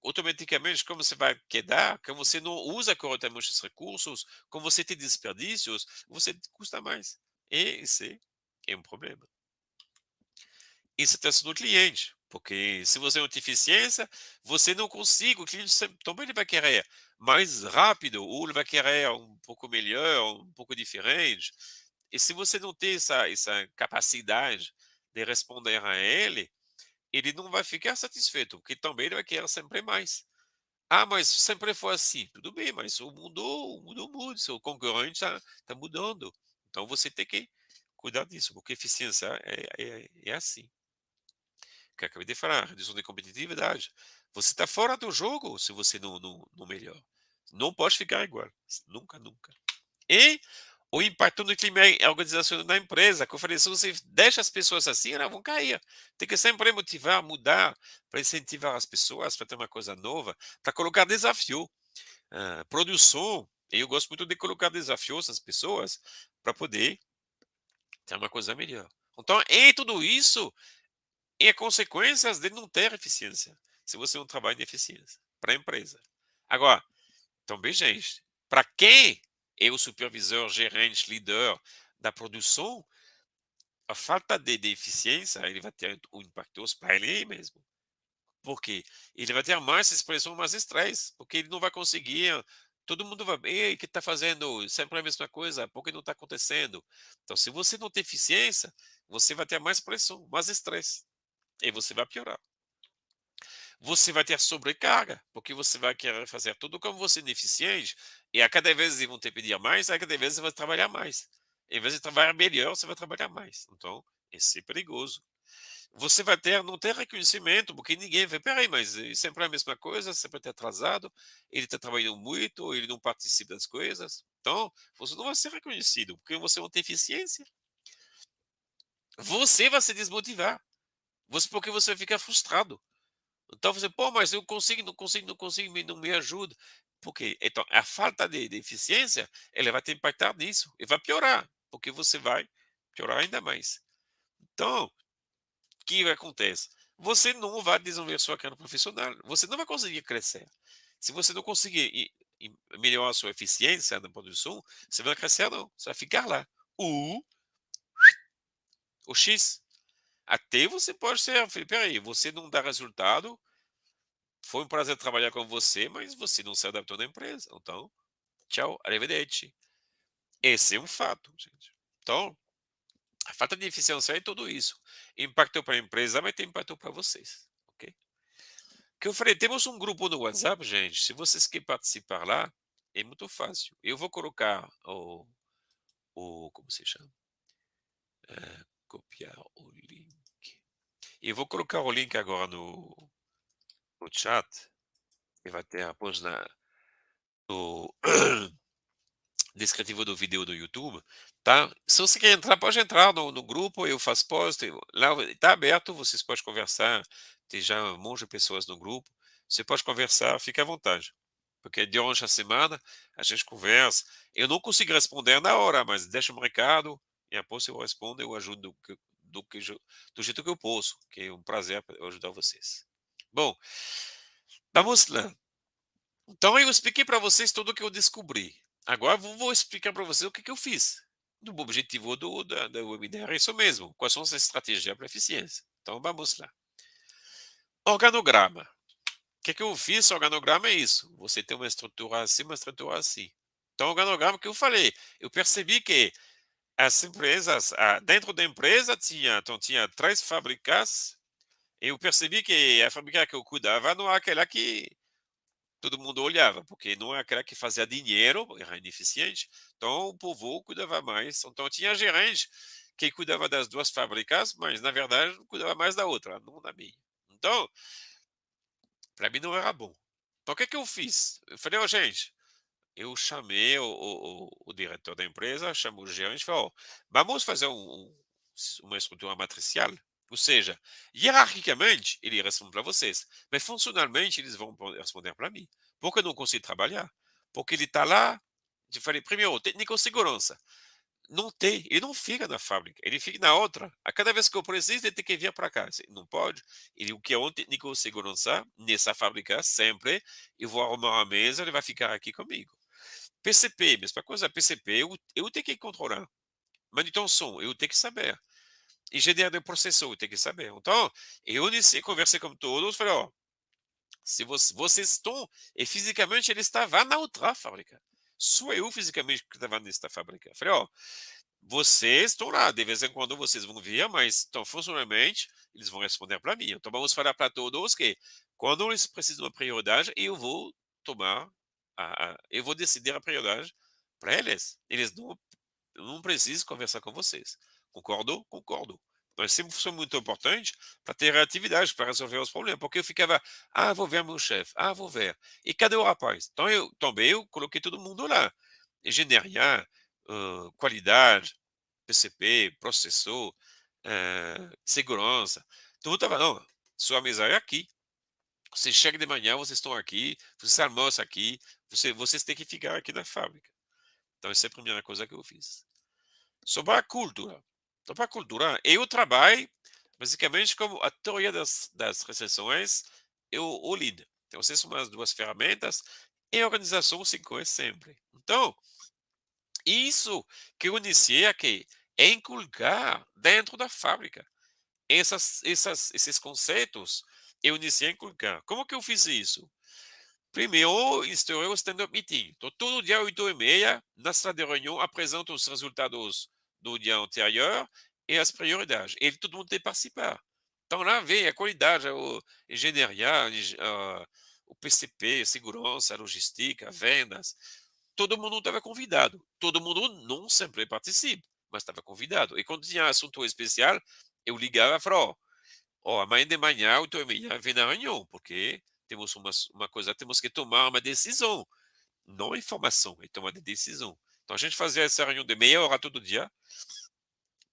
automaticamente, como você vai quedar, como você não usa corretamente os recursos, como você tem desperdícios, você custa mais. E esse é um problema. Isso testa no cliente, porque se você não tem eficiência, você não consegue, o cliente também ele vai querer mais rápido, ou ele vai querer um pouco melhor, um pouco diferente. E se você não tem essa capacidade de responder a ele, ele não vai ficar satisfeito, porque também ele vai querer sempre mais. Ah, mas sempre foi assim. Tudo bem, mas o mundo muda, seu concorrente está mudando. Então você tem que cuidar disso, porque eficiência é assim. Que eu acabei de falar, redução de competitividade. Você está fora do jogo se você não melhora. Não pode ficar igual. Nunca, nunca. E o impacto no clima organizacional da empresa, que eu falei, se você deixa as pessoas assim, elas vão cair. Tem que sempre motivar, mudar, para incentivar as pessoas, para ter uma coisa nova, para colocar desafio. Produção, e eu gosto muito de colocar desafios às pessoas para poder ter uma coisa melhor. Então, e tudo isso é consequências de não ter eficiência, se você não trabalha em eficiência para a empresa. Agora, também, gente, para quem é o supervisor, gerente, líder da produção, a falta de eficiência ele vai ter um impacto para ele mesmo. Porque ele vai ter mais expressão, mais estresse, porque ele não vai conseguir. Todo mundo vai, ei, o que está fazendo? Sempre a mesma coisa, por que não está acontecendo? Então, se você não tem eficiência, você vai ter mais pressão, mais estresse, e você vai piorar. Você vai ter sobrecarga, porque você vai querer fazer tudo como você é ineficiente, e a cada vez eles vão te pedir mais, a cada vez você vai trabalhar mais. Em vez de trabalhar melhor, você vai trabalhar mais. Então, isso é perigoso. Você vai ter, não ter reconhecimento, porque ninguém vê, peraí, mas sempre a mesma coisa, sempre está atrasado, ele está trabalhando muito, ele não participa das coisas. Então, você não vai ser reconhecido, porque você não tem eficiência. Você vai se desmotivar, porque você vai ficar frustrado. Então você, pô, mas eu consigo, não consigo, não consigo, não me ajuda. Por quê? Então, a falta de eficiência, ela vai te impactar nisso e vai piorar, porque você vai piorar ainda mais. Então, o que acontece? Você não vai desenvolver sua carreira profissional, você não vai conseguir crescer. Se você não conseguir melhorar a sua eficiência na produção, você vai crescer não, você vai ficar lá. O X. Até você pode ser, peraí, você não dá resultado, foi um prazer trabalhar com você, mas você não se adaptou na empresa. Então, tchau, arrivederci. Esse é um fato, gente. Então, a falta de eficiência é tudo isso. Impactou para a empresa, mas tem impacto para vocês. Ok? Que eu falei, temos um grupo no WhatsApp, gente. Se vocês querem participar lá, é muito fácil. Eu vou colocar como se chama? Copiar o link. Eu vou colocar o link agora no chat. E vai ter após no descritivo do vídeo do YouTube, tá? Se você quer entrar, pode entrar no grupo, eu faço post, lá está aberto, vocês podem conversar, tem já um monte de pessoas no grupo, você pode conversar, fique à vontade. Porque durante a semana a gente conversa, eu não consigo responder na hora, mas deixa um recado, e após eu respondo, eu ajudo do jeito que eu posso, que é um prazer ajudar vocês. Bom, vamos lá. Então eu expliquei para vocês tudo o que eu descobri. Agora vou explicar para vocês o que eu fiz. O objetivo da webinar é isso mesmo. Quais são as estratégias para eficiência? Então vamos lá. Organograma. O que eu fiz? Organograma é isso. Você tem uma estrutura assim, uma estrutura assim. Então, organograma que eu falei. Eu percebi que as empresas, dentro da empresa, tinha 3 fábricas. E eu percebi que a fábrica que eu cuidava não era aquela que todo mundo olhava, porque não é aquela que fazia dinheiro, era ineficiente, então o povo cuidava mais. Então tinha gerente que cuidava das 2 fábricas, mas na verdade cuidava mais da outra, não da minha. Então, para mim não era bom. Então o que eu fiz? Eu falei, ó, gente, eu chamei o diretor da empresa, chamei o gerente e falei, ó, vamos fazer uma estrutura matricial. Ou seja, hierarquicamente, ele responde para vocês, mas funcionalmente eles vão responder para mim. Porque eu não consigo trabalhar? Porque ele está lá, eu falei, primeiro, técnico de segurança. Não tem, ele não fica na fábrica, ele fica na outra. A cada vez que eu preciso, ele tem que vir para cá. Não pode. Ele, o que é um técnico de segurança nessa fábrica, sempre, eu vou arrumar uma mesa, ele vai ficar aqui comigo. PCP, mesma coisa, PCP, eu tenho que controlar. Manutenção, eu tenho que saber. Engenharia de processor, eu tenho que saber. Então, eu iniciei, conversei com todos, falei, ó, se vocês estão, e fisicamente ele estava na outra fábrica. Só eu fisicamente que estava nesta fábrica. Falei, ó, vocês estão lá, de vez em quando vocês vão vir, mas então, funcionalmente, eles vão responder para mim. Então, vamos falar para todos que quando eles precisam de uma prioridade, eu vou tomar, eu vou decidir a prioridade para eles. Eles não precisam conversar com vocês. Concordou? Concordo. Mas sempre foi muito importante para ter atividade, para resolver os problemas. Porque eu ficava, vou ver meu chefe, vou ver. E cadê o rapaz? Então, eu também eu coloquei todo mundo lá. Engenharia, qualidade, PCP, processor, segurança. Tudo estava, não, sua mesa é aqui. Você chega de manhã, vocês estão aqui, vocês almoçam aqui, vocês têm que ficar aqui na fábrica. Então, essa é a primeira coisa que eu fiz. Sobre a cultura. Sobre a cultura, eu trabalho basicamente como a teoria das recessões e o lead. Então, essas são as duas ferramentas e a organização 5 sempre. Então, isso que eu iniciei aqui é inculcar dentro da fábrica. Esses conceitos eu iniciei a inculcar. Como que eu fiz isso? Primeiro, instaurei o stand-up meeting. Então, todo dia, 8h30, na sala de reunião, apresento os resultados do dia anterior e as prioridades. E todo mundo tem que participar. Então, lá vem a qualidade, a engenharia, o PCP, segurança, logística, vendas. Todo mundo estava convidado. Todo mundo não sempre participa, mas estava convidado. E quando tinha assunto especial, eu ligava e falava, amanhã de manhã, 8h30, vem na reunião, porque temos uma coisa, temos que tomar uma decisão, não informação, é tomar de decisão. Então a gente fazia essa reunião de meia hora todo dia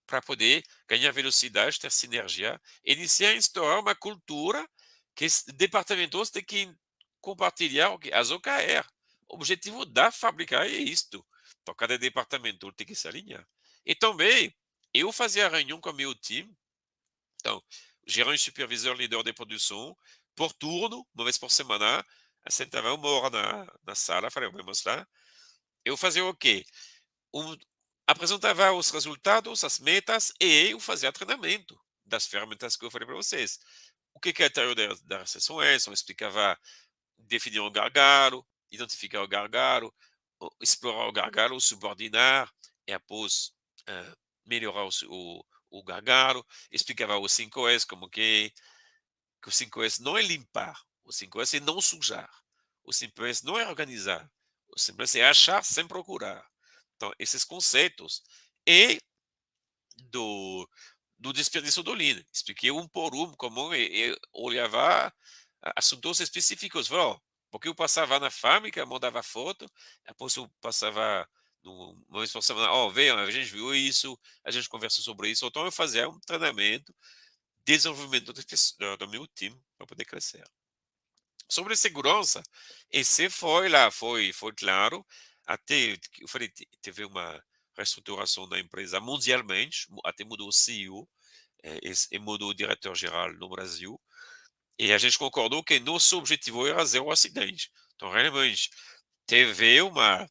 para poder ganhar velocidade, ter sinergia, iniciar a instaurar uma cultura que os departamentos têm que compartilhar as OKR. O objetivo da fábrica é isto. Então cada departamento tem que se alinhar. E também, eu fazia reunião com o meu time. Então, gerente, supervisor, líder de produção, por turno, uma vez por semana, sentava uma hora na sala, falei, vamos lá. Eu fazia o quê? Um, Apresentava os resultados, as metas, e eu fazia treinamento das ferramentas que eu falei para vocês. O que é a teoria das sessões? Eu explicava, definir o gargalo, identificar o gargalo, explorar o gargalo, subordinar, e após melhorar o gargalo, explicava os 5S, como que o 5S não é limpar, o 5S é não sujar, o 5S não é organizar, o 5S é achar sem procurar. Então, esses conceitos. E do, do desperdício do lean. Expliquei um por um como eu olhava assuntos específicos. Falei, ó, porque eu passava na fábrica, mandava foto, depois eu passava uma vez por semana, ó, veio, a gente viu isso, a gente conversou sobre isso. Então eu fazia um treinamento, desenvolvimento do meu time para poder crescer. Sobre segurança, esse foi lá, foi claro, até, eu falei, teve uma reestruturação da empresa mundialmente, até mudou o CEO, e mudou o diretor-geral no Brasil, e a gente concordou que nosso objetivo era zero acidente. Então, realmente, teve uma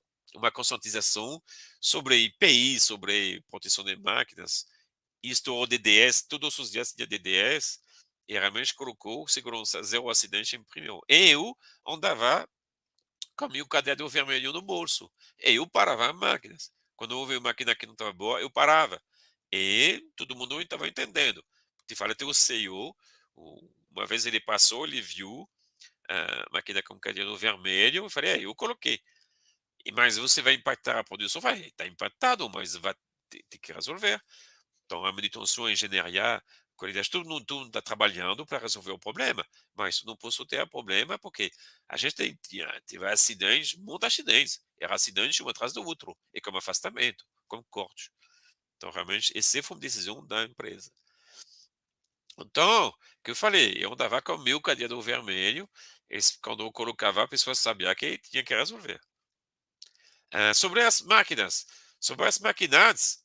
conscientização sobre IPI, sobre proteção de máquinas, isto o DDS, todos os dias tinha DDS, e realmente colocou segurança zero acidente em primeiro. E eu andava com o meu caderno vermelho no bolso. E eu parava as máquinas. Quando houve uma máquina que não estava boa, eu parava. E todo mundo não estava entendendo. Te falei até o CEO, uma vez ele passou, ele viu a máquina com caderno vermelho, eu falei, eu coloquei. Mas você vai impactar a produção? Vai, está impactado, mas vai ter que resolver. Então, a manutenção, a engenharia, qualidade, todo mundo está trabalhando para resolver o problema, mas não posso ter problema porque a gente teve acidentes, muitos acidentes. Era acidente um atrás do outro, e como afastamento, como corte. Então, realmente, essa foi uma decisão da empresa. Então, que eu falei, eu andava com o meu cadeado vermelho, quando eu colocava, a pessoa sabia que tinha que resolver. Sobre as máquinas, sobre as máquinas,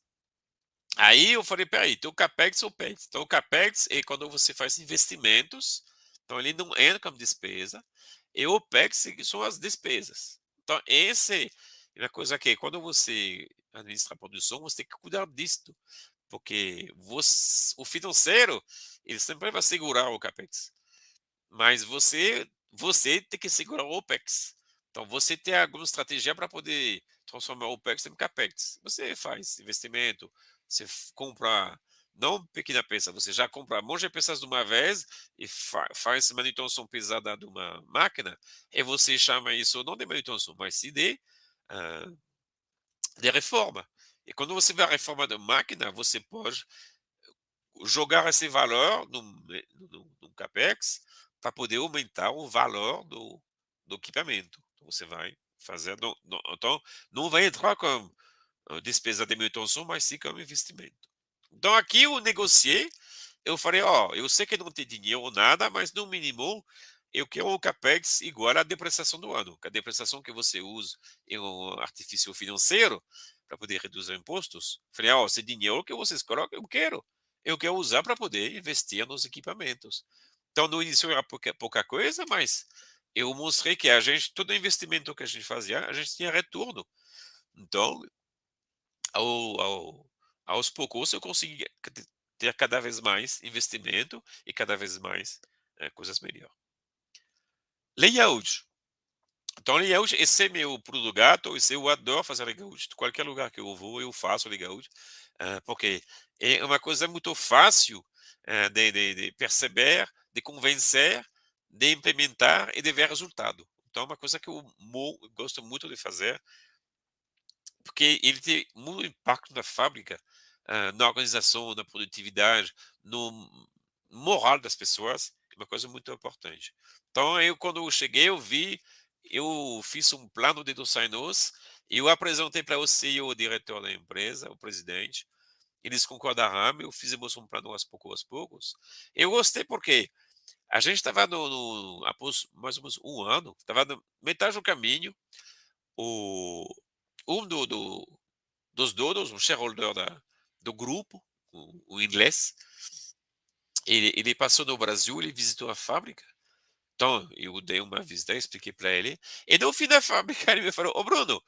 aí eu falei, peraí, tem o CAPEX ou OPEX. Então, o CAPEX é quando você faz investimentos, então ele não entra como despesa, e o OPEX são as despesas. Então, esse é uma coisa que, quando você administra a produção, você tem que cuidar disso, porque o financeiro, ele sempre vai segurar o CAPEX. Mas você tem que segurar o OPEX. Então, você tem alguma estratégia para poder transformar o OPEX em CAPEX. Você faz investimento, você compra, não pequena peça, você já compra um monte de peças de uma vez e faz manutenção pesada de uma máquina, e você chama isso não de manutenção, mas sim ah, de reforma. E quando você vai reformar a máquina, você pode jogar esse valor no CAPEX para poder aumentar o valor do equipamento. Então, você vai fazer. Então, não vai entrar como despesa de manutenção, mas sim como investimento. Então, aqui eu negociei, eu falei: ó, eu sei que não tem dinheiro ou nada, mas no mínimo eu quero o CAPEX igual à depreciação do ano. Que a depreciação que você usa é um artifício financeiro para poder reduzir impostos. Falei: ó, esse dinheiro que vocês colocam, eu quero. Eu quero usar para poder investir nos equipamentos. Então, no início era pouca coisa, mas eu mostrei que a gente, todo investimento que a gente fazia, a gente tinha retorno. Então, ao, ao, aos poucos eu consegui ter cada vez mais investimento e cada vez mais coisas melhores. Layout. Então, layout, esse é meu pulo do gato, esse eu adoro fazer layout. Qualquer lugar que eu vou, eu faço layout, porque é uma coisa muito fácil de perceber, de convencer, de implementar e de ver resultado. Então, é uma coisa que eu gosto muito de fazer, porque ele tem muito impacto na fábrica, na organização, na produtividade, no moral das pessoas, é uma coisa muito importante. Então, eu, quando eu cheguei, eu fiz um plano de 2 anos, eu apresentei para o CEO, o diretor da empresa, o presidente, eles concordaram, eu fizemos um plano aos poucos. Eu gostei porque a gente estava após mais ou menos um ano, estava na metade do caminho, o, um dos donos, um shareholder do grupo, o inglês, ele passou no Brasil, ele visitou a fábrica. Então, eu dei uma visita, expliquei para ele. E no fim da fábrica, ele me falou: Ô Bruno,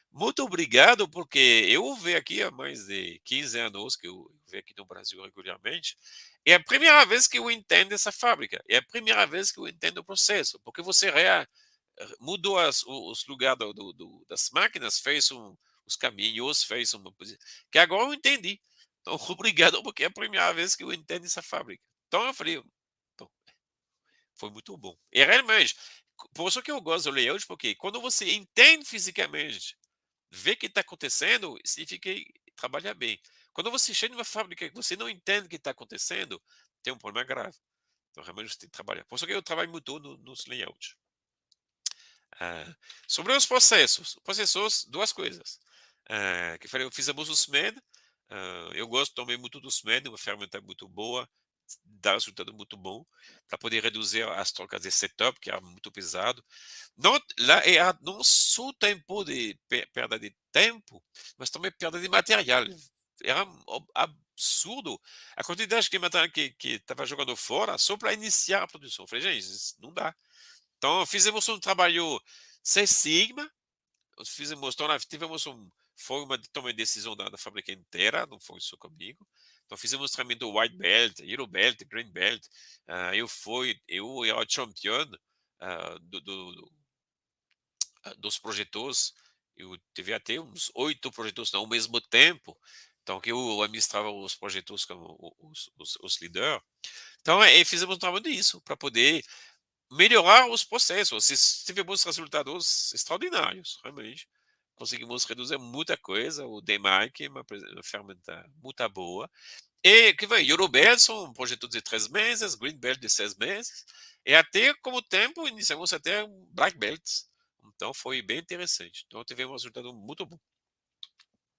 muito obrigado, porque eu venho aqui há mais de 15 anos, que eu venho aqui no Brasil regularmente. É a primeira vez que eu entendo essa fábrica. É a primeira vez que eu entendo o processo. Porque você mudou os lugares das máquinas, fez os caminhos, fez uma coisa. Que agora eu entendi. Então, obrigado, porque é a primeira vez que eu entendo essa fábrica. Então, eu falei: "Então, foi muito bom." E realmente, por isso que eu gosto do layout, porque quando você entende fisicamente, vê o que está acontecendo, significa que trabalha bem. Quando você chega numa fábrica que você não entende o que está acontecendo, tem um problema grave. Então, realmente, você tem que trabalhar. Por isso que eu trabalho muito nos layouts. Ah, sobre os processos, duas coisas. Que eu falei, eu fiz a do SMED, eu gosto também muito do SMED, uma ferramenta muito boa, dá resultado muito bom, para poder reduzir as trocas de setup, que era muito pesado. Não, lá era não só tempo de perda de tempo, mas também perda de material. Era absurdo a quantidade de material que estava jogando fora só para iniciar a produção. Eu falei, gente, isso não dá. Então, fizemos um trabalho Seis Sigma, fizemos, então, tivemos foi uma toma de decisão da fábrica inteira, não foi só comigo. Então, fizemos também do White Belt, Yellow Belt, Green Belt. Eu era o campeão dos projetores. Eu tive até uns 8 projetores ao mesmo tempo. Então, que eu administrava os projetores como os líderes. Então, fizemos um trabalho disso, para poder melhorar os processos. Tivemos resultados extraordinários, realmente. Conseguimos reduzir muita coisa. O DMAIC é uma ferramenta muito boa. E que vai, Eurobelt são um projeto de 3 meses, Greenbelt de 6 meses. E até como tempo, iniciamos até um Black Belt. Então foi bem interessante. Então tivemos um resultado muito bom.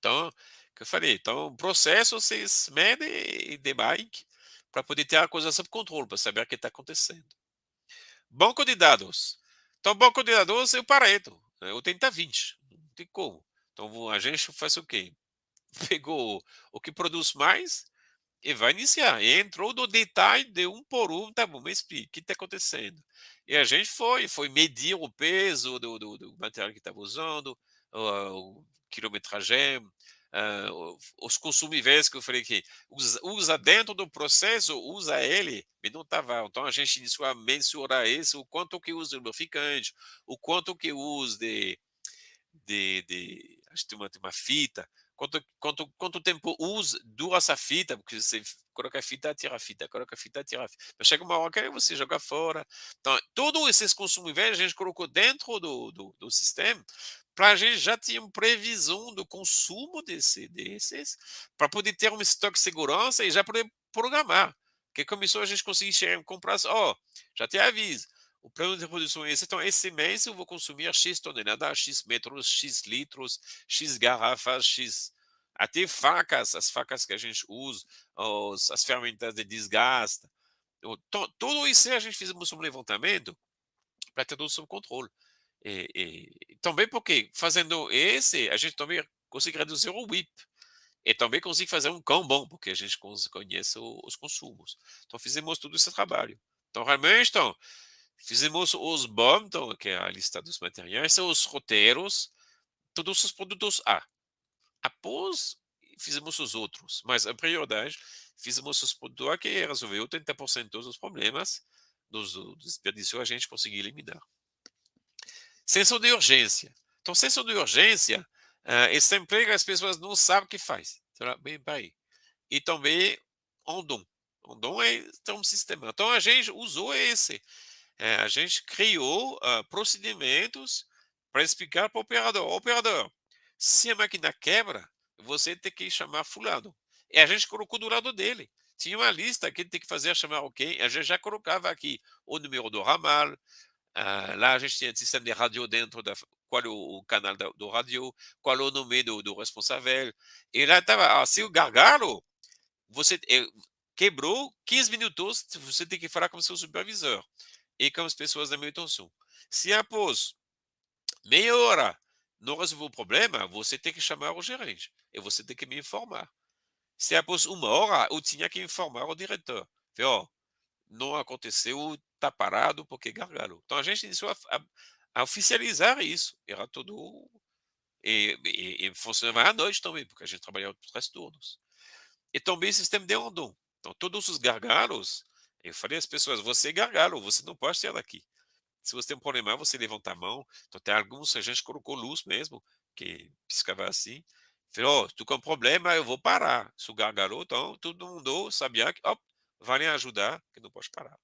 Então, que eu falei, então, processo, vocês medem e DMAIC para poder ter a coisa sob controle, para saber o que está acontecendo. Banco de dados. Então, banco de dados é o Pareto, é 80-20, não tem como. Então, a gente faz o quê? Pegou o que produz mais e vai iniciar. E entrou no detalhe de um por um, tá bom, me explica, o que está acontecendo? E a gente foi medir o peso do material que estava usando, o quilometragem, os consumíveis que eu falei que usa dentro do processo, usa ele, e não estava. Então a gente iniciou a mensurar isso, o quanto que usa o lubrificante, o quanto que usa acho que tem uma fita, quanto tempo dura essa fita, porque você coloca a fita, tira a fita, coloca a fita, tira a fita. Mas chega uma hora que você joga fora. Então, todos esses consumíveis a gente colocou dentro do sistema para a gente já ter uma previsão do consumo desses, para poder ter um estoque de segurança e já poder programar. Porque começou a gente conseguir chegar, comprar, já te aviso. O plano de produção é esse. Então, esse mês eu vou consumir X toneladas, X metros, X litros, X garrafas, X. Até facas, as facas que a gente usa, as ferramentas de desgaste. Tudo isso a gente fez um levantamento para ter tudo sob controle. Também porque, fazendo esse, a gente também consegue reduzir o WIP. E também consegue fazer um cão bom, porque a gente conhece os consumos. Então, fizemos todo esse trabalho. Então, realmente, fizemos os BOM, então, que é a lista dos materiais, os roteiros, todos os produtos A. Após, fizemos os outros, mas a prioridade, fizemos os produtos A que resolveu 80% dos problemas do desperdício, a gente conseguiu eliminar. Senso de urgência. Então, senso de urgência, esse emprego as pessoas não sabem o que faz. Bem, bem. E também Ondon. Ondon é um sistema. Então, a gente usou esse. A gente criou procedimentos para explicar para o operador. Operador, se a máquina quebra, você tem que chamar fulano. E a gente colocou do lado dele. Tinha uma lista que ele tem que fazer chamar alguém. A gente já colocava aqui o número do ramal. Lá a gente tinha um sistema de rádio dentro qual é o canal do rádio, qual é o nome do responsável. E lá estava, se o gargalo, você quebrou 15 minutos, você tem que falar com o seu supervisor e com as pessoas da manutenção. Se após meia hora não resolveu o problema, você tem que chamar o gerente e você tem que me informar. Se após uma hora, eu tinha que informar o diretor. Ó, não aconteceu, está parado porque gargalo. Então a gente iniciou a oficializar isso. Era tudo. E funcionava à noite também, porque a gente trabalhava 3 turnos. E também sistema de Andon. Então, todos os gargalos, eu falei às pessoas: você é gargalo, você não pode sair daqui. Se você tem um problema, você levanta a mão. Então, tem alguns, a gente colocou luz mesmo, que piscava assim. Falei: tu com problema, eu vou parar. Se o gargalo, então, todo mundo sabia que, vai lhe ajudar, que não pode parar.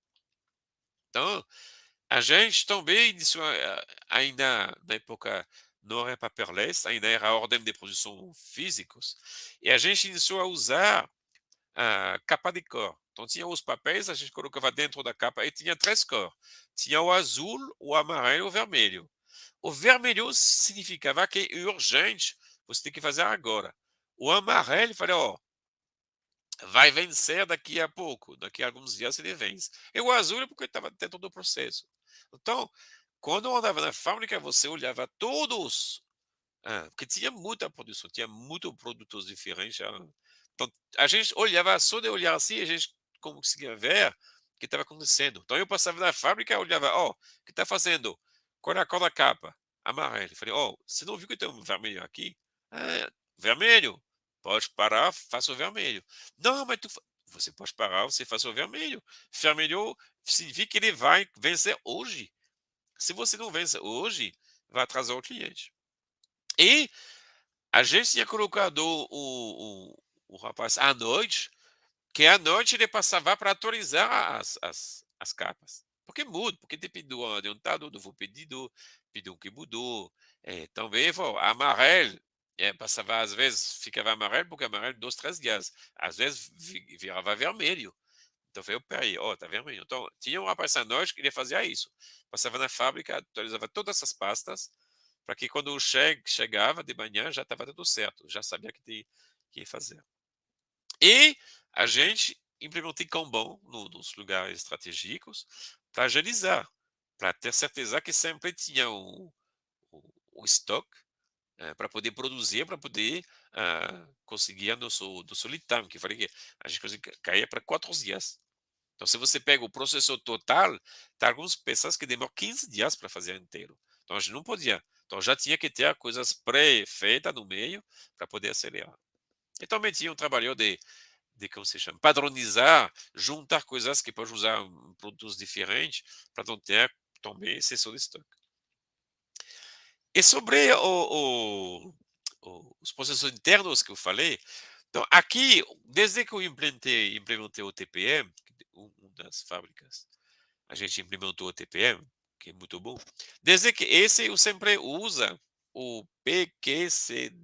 Então, a gente também iniciou, ainda na época, não era paperless, ainda era ordem de produção físicos, e a gente iniciou a usar a capa de cor. Então, tinha os papéis, a gente colocava dentro da capa e tinha 3 cores. Tinha o azul, o amarelo e o vermelho. O vermelho significava que é urgente, você tem que fazer agora. O amarelo, falei, vai vencer daqui a pouco, daqui a alguns dias ele vence. E o azul é porque estava dentro do processo. Então, quando eu andava na fábrica, você olhava todos, porque tinha muita produção, tinha muitos produtos diferentes. Então, a gente olhava, só de olhar assim, a gente conseguia ver o que estava acontecendo. Então, eu passava na fábrica, olhava, o que está fazendo? Qual é a cor da capa? Amarelo. Falei, você não viu que tem um vermelho aqui? Vermelho. Pode parar, faça o vermelho. Não, mas você pode parar, você faz o vermelho. Vermelho significa que ele vai vencer hoje. Se você não vence hoje, vai atrasar o cliente. E a gente tinha colocado o rapaz à noite, que à noite ele passava para atualizar as capas. Porque muda, porque depende de onde está, do novo pedido, pedido que mudou. Também, amarelo, passava, às vezes ficava amarelo, porque amarelo 2, 3 dias. Às vezes virava vermelho. Então foi, peraí, tá vermelho. Então tinha um rapaz à noite que ele fazia isso. Passava na fábrica, atualizava todas essas pastas, para que quando o chegava de manhã já estava tudo certo, já sabia que ia fazer. E a gente implementei Kanban nos lugares estratégicos para agilizar, para ter certeza que sempre tinha o estoque para poder produzir, para poder conseguir nosso lead time, que eu falei que a gente consegue cair para 4 dias. Então, se você pega o processor total, tem algumas peças que demoram 15 dias para fazer inteiro. Então, a gente não podia. Então, já tinha que ter coisas pré-feitas no meio para poder acelerar. E também tinha um trabalho de como se chama, padronizar, juntar coisas que pode usar em produtos diferentes para não ter também excesso de estoque. E sobre os processos internos que eu falei, então aqui, desde que eu implementei o TPM, uma das fábricas, a gente implementou o TPM, que é muito bom. Desde que esse eu sempre usa o PQCDSM,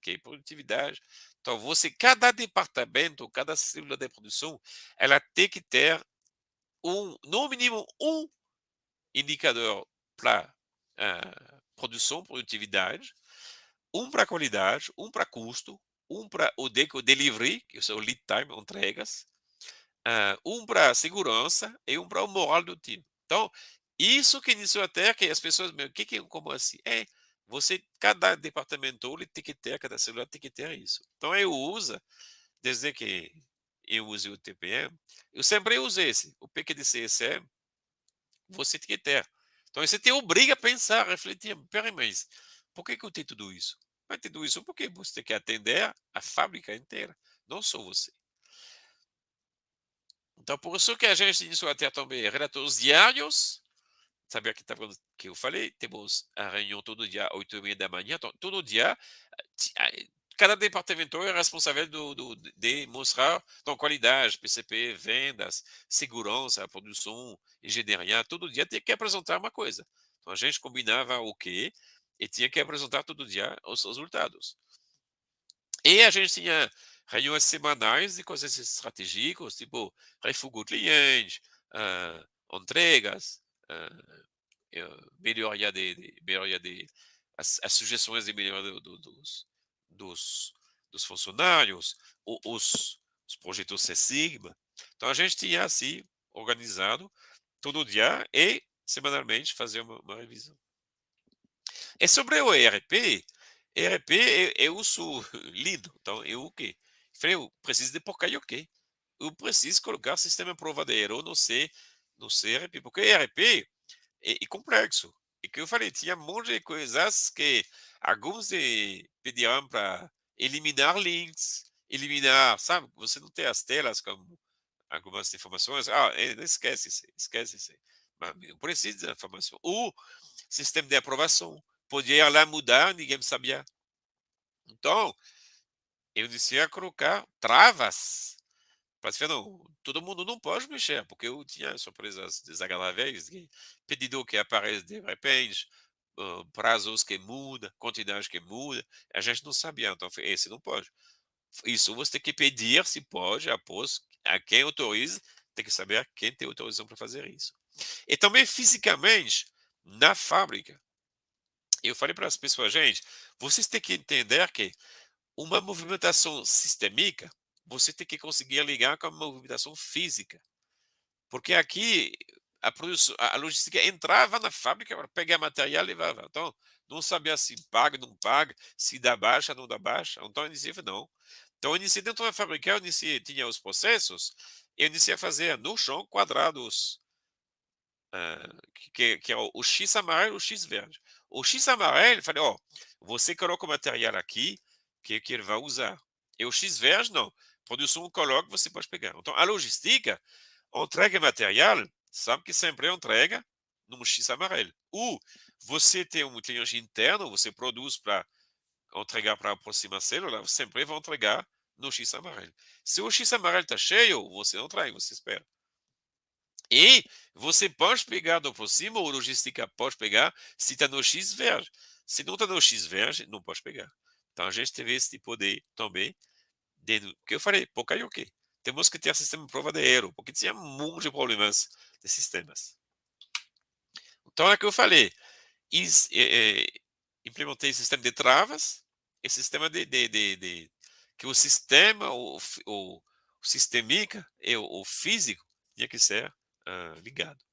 que é produtividade. Então, cada departamento, cada célula de produção, ela tem que ter no mínimo um indicador para produção, produtividade, um para qualidade, um para custo, um para o delivery, que é o lead time, entregas, um para segurança e um para o moral do time. Então, isso que iniciou até que as pessoas, o que é como assim? Cada departamento ele tem que ter, cada celular tem que ter isso. Então, eu uso, desde que eu uso o TPM, eu sempre usei esse, o PQDCSM, você tem que ter. Então, você te obriga a pensar, a refletir, peraí, mas por que eu tenho tudo isso? Vai ter tudo isso porque você tem que atender a fábrica inteira, não só você. Então, por isso que a gente iniciou a ter também relatórios diários, sabe que eu falei, temos a reunião todo dia, 8h30 da manhã, então, todo dia, cada departamento é responsável de mostrar então, qualidade, PCP, vendas, segurança, produção, engenharia, todo dia tem que apresentar uma coisa. Então, a gente combinava o quê? E tinha que apresentar todo dia os resultados. E a gente tinha reuniões semanais de coisas estratégicas, tipo refúgio do cliente, entregas, ah, melhoria as sugestões de melhoria dos funcionários, os projetos Six Sigma. Então a gente tinha assim organizado todo dia e semanalmente fazer uma revisão. E sobre o ERP eu uso lido. Então, eu o quê? Falei, eu preciso de Pocayoke. Eu preciso colocar sistema prova de erro no ERP, porque ERP é complexo. E que eu falei, tinha um monte de coisas que alguns pediram para eliminar links, eliminar, sabe? Você não tem as telas com algumas informações. Esquece isso, esquece isso. Mas eu preciso da informação. O sistema de aprovação. Podia ir lá mudar, ninguém sabia. Então, eu disse a colocar travas. Para dizer, não, todo mundo não pode mexer, porque eu tinha surpresas desagradáveis, pedido que aparece de repente, prazos que mudam, quantidade que muda, a gente não sabia, então esse não pode. Isso você tem que pedir se pode, após a quem autoriza, tem que saber a quem tem autorização para fazer isso. E também fisicamente, na fábrica, eu falei para as pessoas, gente, vocês têm que entender que uma movimentação sistêmica, você tem que conseguir ligar com a movimentação física. Porque aqui a logística entrava na fábrica para pegar material e levava. Então, não sabia se paga, não paga, se dá baixa, não dá baixa. Então, eu iniciei, não. Então, eu iniciei dentro da fábrica, tinha os processos, eu iniciei a fazer no chão quadrados que é o X amarelo e o X verde. O X amarelo, eu falei, ó, você coloca o material aqui que ele vai usar. E o X verde, não. Produção coloca, você pode pegar. Então, a logística, entrega material, sabe que sempre entrega num X amarelo. Ou você tem um cliente interno, você produz para entregar para a próxima célula, você sempre vai entregar no X amarelo. Se o X amarelo está cheio, você não entrega, você espera. E você pode pegar do por cima, ou logística pode pegar, se está no X verde. Se não está no X verde, não pode pegar. Então a gente teve esse tipo de também, que eu falei, pouca e ok. Temos que ter sistema de prova de erro, porque tinha um monte de problemas de sistemas. Então é que eu falei, implementei sistema de travas e sistema que o sistema, sistêmica e o físico tinha que ser ligado.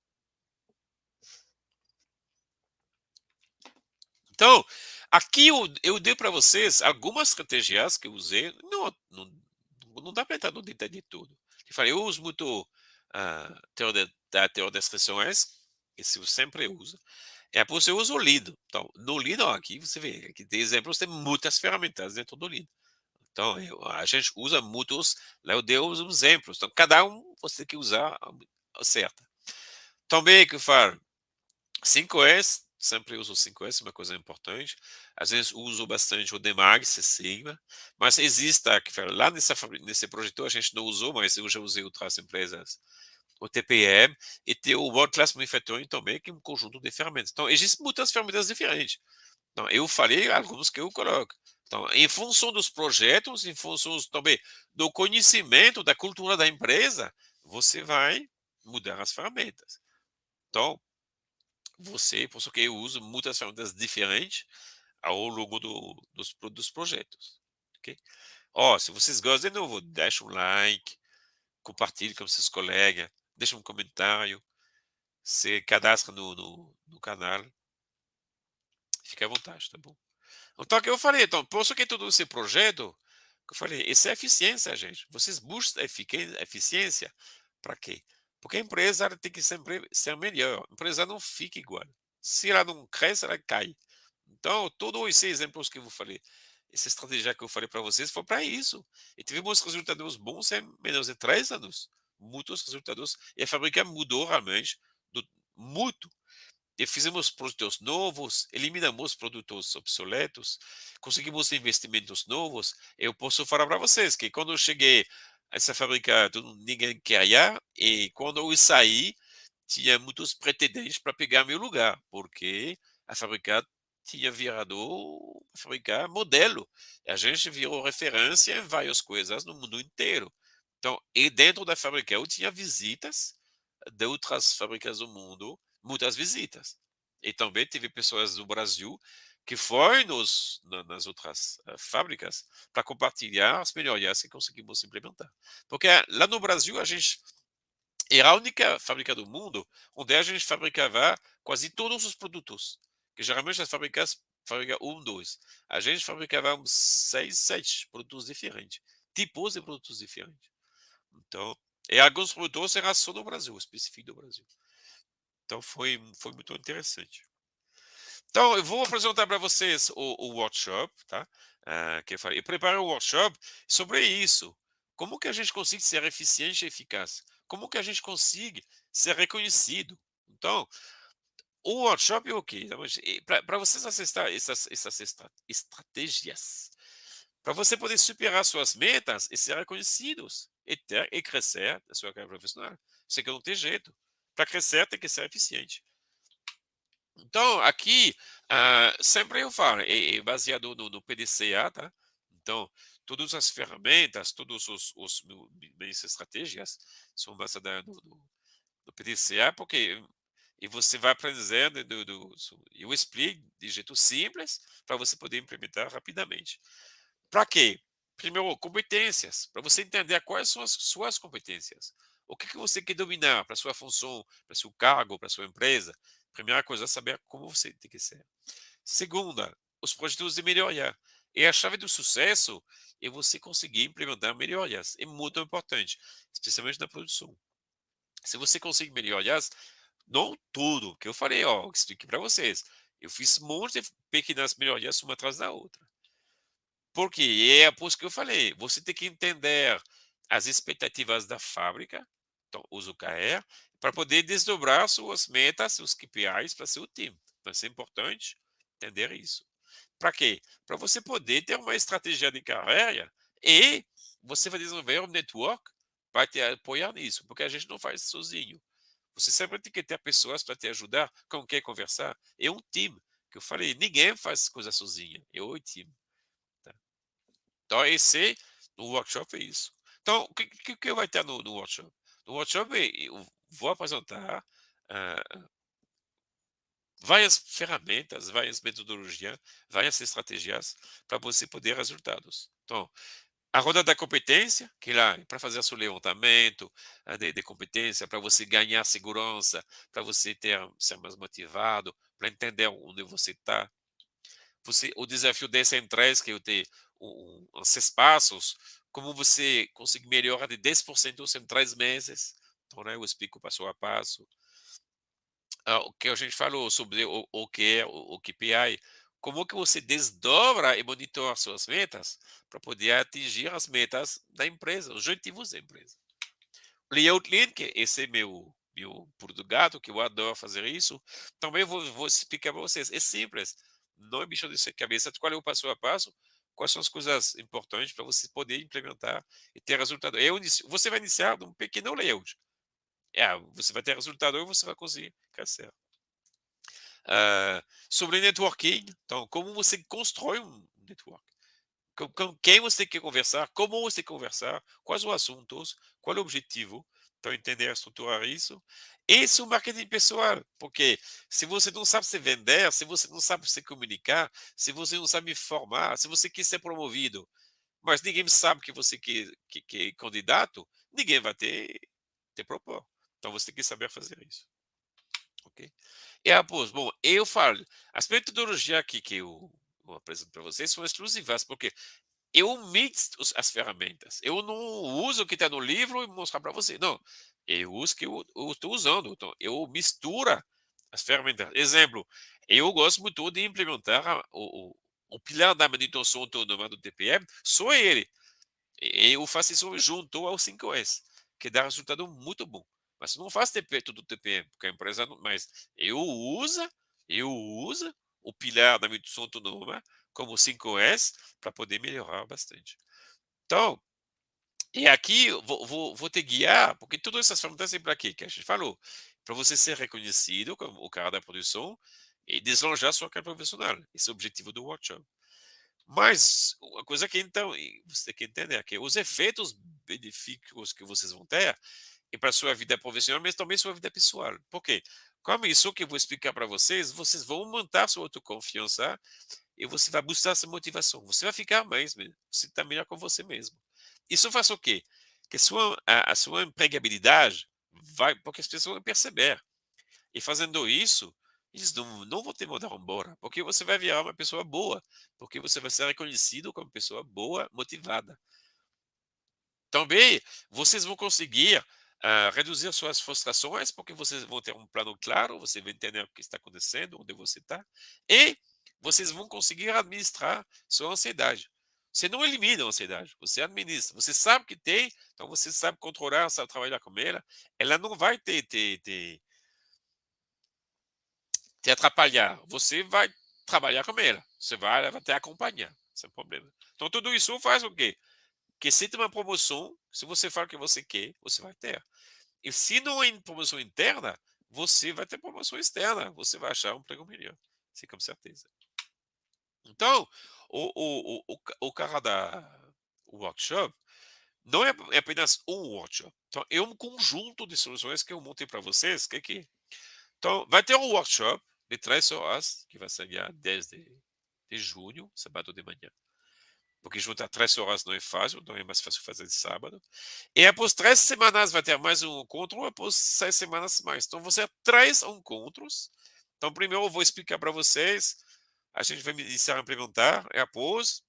Então, aqui eu dei para vocês algumas estratégias que eu usei. Não dá para entrar no detalhe de tudo. Eu falei, eu uso muito a teoria das restrições, isso eu sempre uso. E depois eu uso o Lido. Então, no Lido, ó, aqui você vê, aqui tem exemplos, tem muitas ferramentas dentro do Lido. Então, a gente usa muitos, lá eu dei os exemplos. Então, cada um você tem que usar a certa. Também que eu falo, 5S, sempre uso 5S, uma coisa importante. Às vezes uso bastante o Demag, C Sigma, mas existe, lá nesse projeto a gente não usou, mas eu já usei outras empresas, o TPM, e tem o World Class Manufacturing também, que é um conjunto de ferramentas. Então, existem muitas ferramentas diferentes. Então, eu falei alguns que eu coloco. Então, em função dos projetos, em função também do conhecimento, da cultura da empresa, você vai mudar as ferramentas. Então, por isso que eu uso muitas ferramentas diferentes ao longo dos projetos. Ok? Ó, se vocês gostam, de novo, deixa um like, compartilhe com seus colegas, deixa um comentário, se cadastra no canal, fique à vontade, tá bom? Então, o que eu falei, então, por isso que todo esse projeto, que eu falei, isso é eficiência, gente. Vocês buscam eficiência para quê? Porque a empresa ela tem que sempre ser melhor. A empresa não fica igual. Se ela não cresce, ela cai. Então, todos esses exemplos que eu falei, essa estratégia que eu falei para vocês, foi para isso. E tivemos resultados bons em menos de 3 anos. Muitos resultados. E a fábrica mudou realmente muito. E fizemos produtos novos, eliminamos produtos obsoletos, conseguimos investimentos novos. Eu posso falar para vocês que quando eu cheguei a essa fábrica, ninguém queria, e quando eu saí, tinha muitos pretendentes para pegar meu lugar, porque a fábrica tinha virado uma fábrica modelo. A gente virou referência em várias coisas no mundo inteiro. Então, e dentro da fábrica eu tinha visitas de outras fábricas do mundo, muitas visitas. E também tive pessoas do Brasil que foram nas outras fábricas para compartilhar as melhorias que conseguimos implementar. Porque lá no Brasil a gente era a única fábrica do mundo onde a gente fabricava quase todos os produtos. Que geralmente as fábricas fabricam um, dois. A gente fabricava uns 6, 7 produtos diferentes. Tipos de produtos diferentes. Então, e alguns produtos eram só do Brasil, específico do Brasil. Então foi muito interessante. Então, eu vou apresentar para vocês o workshop, tá? Que eu falei. Eu preparei um workshop sobre isso. Como que a gente consegue ser eficiente e eficaz? Como que a gente consegue ser reconhecido? Então, o workshop é o quê? Para vocês acessar essas estratégias, para você poder superar suas metas e ser reconhecidos e crescer na sua carreira profissional. Isso que não tem jeito. Para crescer, tem que ser eficiente. Então, aqui, sempre eu falo, é baseado no PDCA, tá? Então, todas as ferramentas, todas minhas estratégias são baseadas no PDCA, porque e você vai aprendendo, eu explico de jeito simples para você poder implementar rapidamente. Para quê? Primeiro, competências, para você entender quais são as suas competências. O que você quer dominar para sua função, para seu cargo, para sua empresa. Primeira coisa, saber como você tem que ser. Segunda, os projetos de melhoria. E a chave do sucesso é você conseguir implementar melhorias. É muito importante, especialmente na produção. Se você conseguir melhorias, não tudo, que eu falei, ó, eu expliquei para vocês. Eu fiz um monte de pequenas melhorias uma atrás da outra. Porque é por isso que eu falei, você tem que entender as expectativas da fábrica, então usa o OKR, para poder desdobrar suas metas, seus KPIs para seu time. Então, isso é importante entender isso. Para quê? Para você poder ter uma estratégia de carreira e você vai desenvolver um network para te apoiar nisso, porque a gente não faz sozinho. Você sempre tem que ter pessoas para te ajudar, com quem conversar. É um time, que eu falei, ninguém faz coisa sozinha, é o time. Tá? Então, esse, no workshop é isso. Então, o que vai ter no workshop? No workshop, eu vou apresentar várias ferramentas, várias metodologias, várias estratégias para você poder resultados. Então, A roda da competência, que lá é para fazer seu levantamento de competência, para você ganhar segurança, para você ser mais motivado, para entender onde você está. O desafio dessa em 3, que eu tenho os 6 passos, como você conseguir melhorar de 10% em 3 meses. Então, né, eu explico passo a passo. O que a gente falou sobre o que é o KPI, como que você desdobra e monitora suas metas para poder atingir as metas da empresa, os objetivos da empresa. Layout Lean, que esse é meu pulo do gato, que eu adoro fazer isso, também vou explicar para vocês. É simples, não é bicho de sete cabeças. Qual é o passo a passo? Quais são as coisas importantes para você poder implementar e ter resultado? Você vai iniciar de um pequeno layout. Você vai ter resultado e você vai conseguir crescer. Sobre networking, então, como você constrói um network? Com quem você quer conversar, como você conversar, quais os assuntos, qual é o objetivo, então entender, estruturar isso. E o marketing pessoal, porque se você não sabe se vender, se você não sabe se comunicar, se você não sabe formar, se você quer ser promovido, mas ninguém sabe que você que é candidato, ninguém vai te propor. Então você tem que saber fazer isso. Ok? E após, bom, eu falo, as metodologias aqui que eu apresento para vocês são exclusivas, porque eu mix as ferramentas. Eu não uso o que está no livro e mostrar para você. Não. Eu uso o que eu estou usando. Então, eu misturo as ferramentas. Exemplo, eu gosto muito de implementar o pilar da manutenção autônoma do TPM, só ele. Eu faço isso junto ao 5S, que dá resultado muito bom. Mas não faz TP, tudo TPM, porque a empresa não. Mas eu uso o pilar da manutenção autônoma como 5S para poder melhorar bastante. Então, e aqui eu vou te guiar, porque todas essas ferramentas é para quê? Que a gente falou. Para você ser reconhecido como o cara da produção e deslanchar sua carreira profissional. Esse é o objetivo do workshop. Mas uma coisa que então você tem que entender é que os efeitos benéficos que vocês vão ter é para a sua vida profissional, mas também sua vida pessoal. Por quê? Como isso que eu vou explicar para vocês, vocês vão aumentar sua autoconfiança e você vai buscar essa motivação. Você vai ficar mais, você está melhor com você mesmo. Isso faz o quê? Que a sua empregabilidade vai, porque as pessoas vão perceber. E fazendo isso, eles não vão te mandar embora, porque você vai virar uma pessoa boa, porque você vai ser reconhecido como pessoa boa, motivada. Também vocês vão conseguir reduzir suas frustrações, porque vocês vão ter um plano claro, você vai entender o que está acontecendo, onde você está, e vocês vão conseguir administrar sua ansiedade. Você não elimina a ansiedade, você administra. Você sabe que tem, então você sabe controlar, sabe trabalhar com ela. Ela não vai te atrapalhar. Você vai trabalhar com ela. Ela vai te acompanhar, sem problema. Então tudo isso faz o quê? Que se tem uma promoção, se você fala o que você quer, você vai ter. E se não é promoção interna, você vai ter promoção externa. Você vai achar um emprego melhor. Isso com certeza. Então, o cara da workshop não é apenas um workshop. Então, é um conjunto de soluções que eu montei para vocês. Então, vai ter um workshop de 3 horas, que vai ser dia 10 de junho, sábado de manhã. Porque juntar 3 horas não é fácil, não é mais fácil fazer de sábado. E após 3 semanas vai ter mais um encontro, após 6 semanas mais. Então, vão ser 3 encontros. Então, primeiro eu vou explicar para vocês, a gente vai iniciar a implementar, e após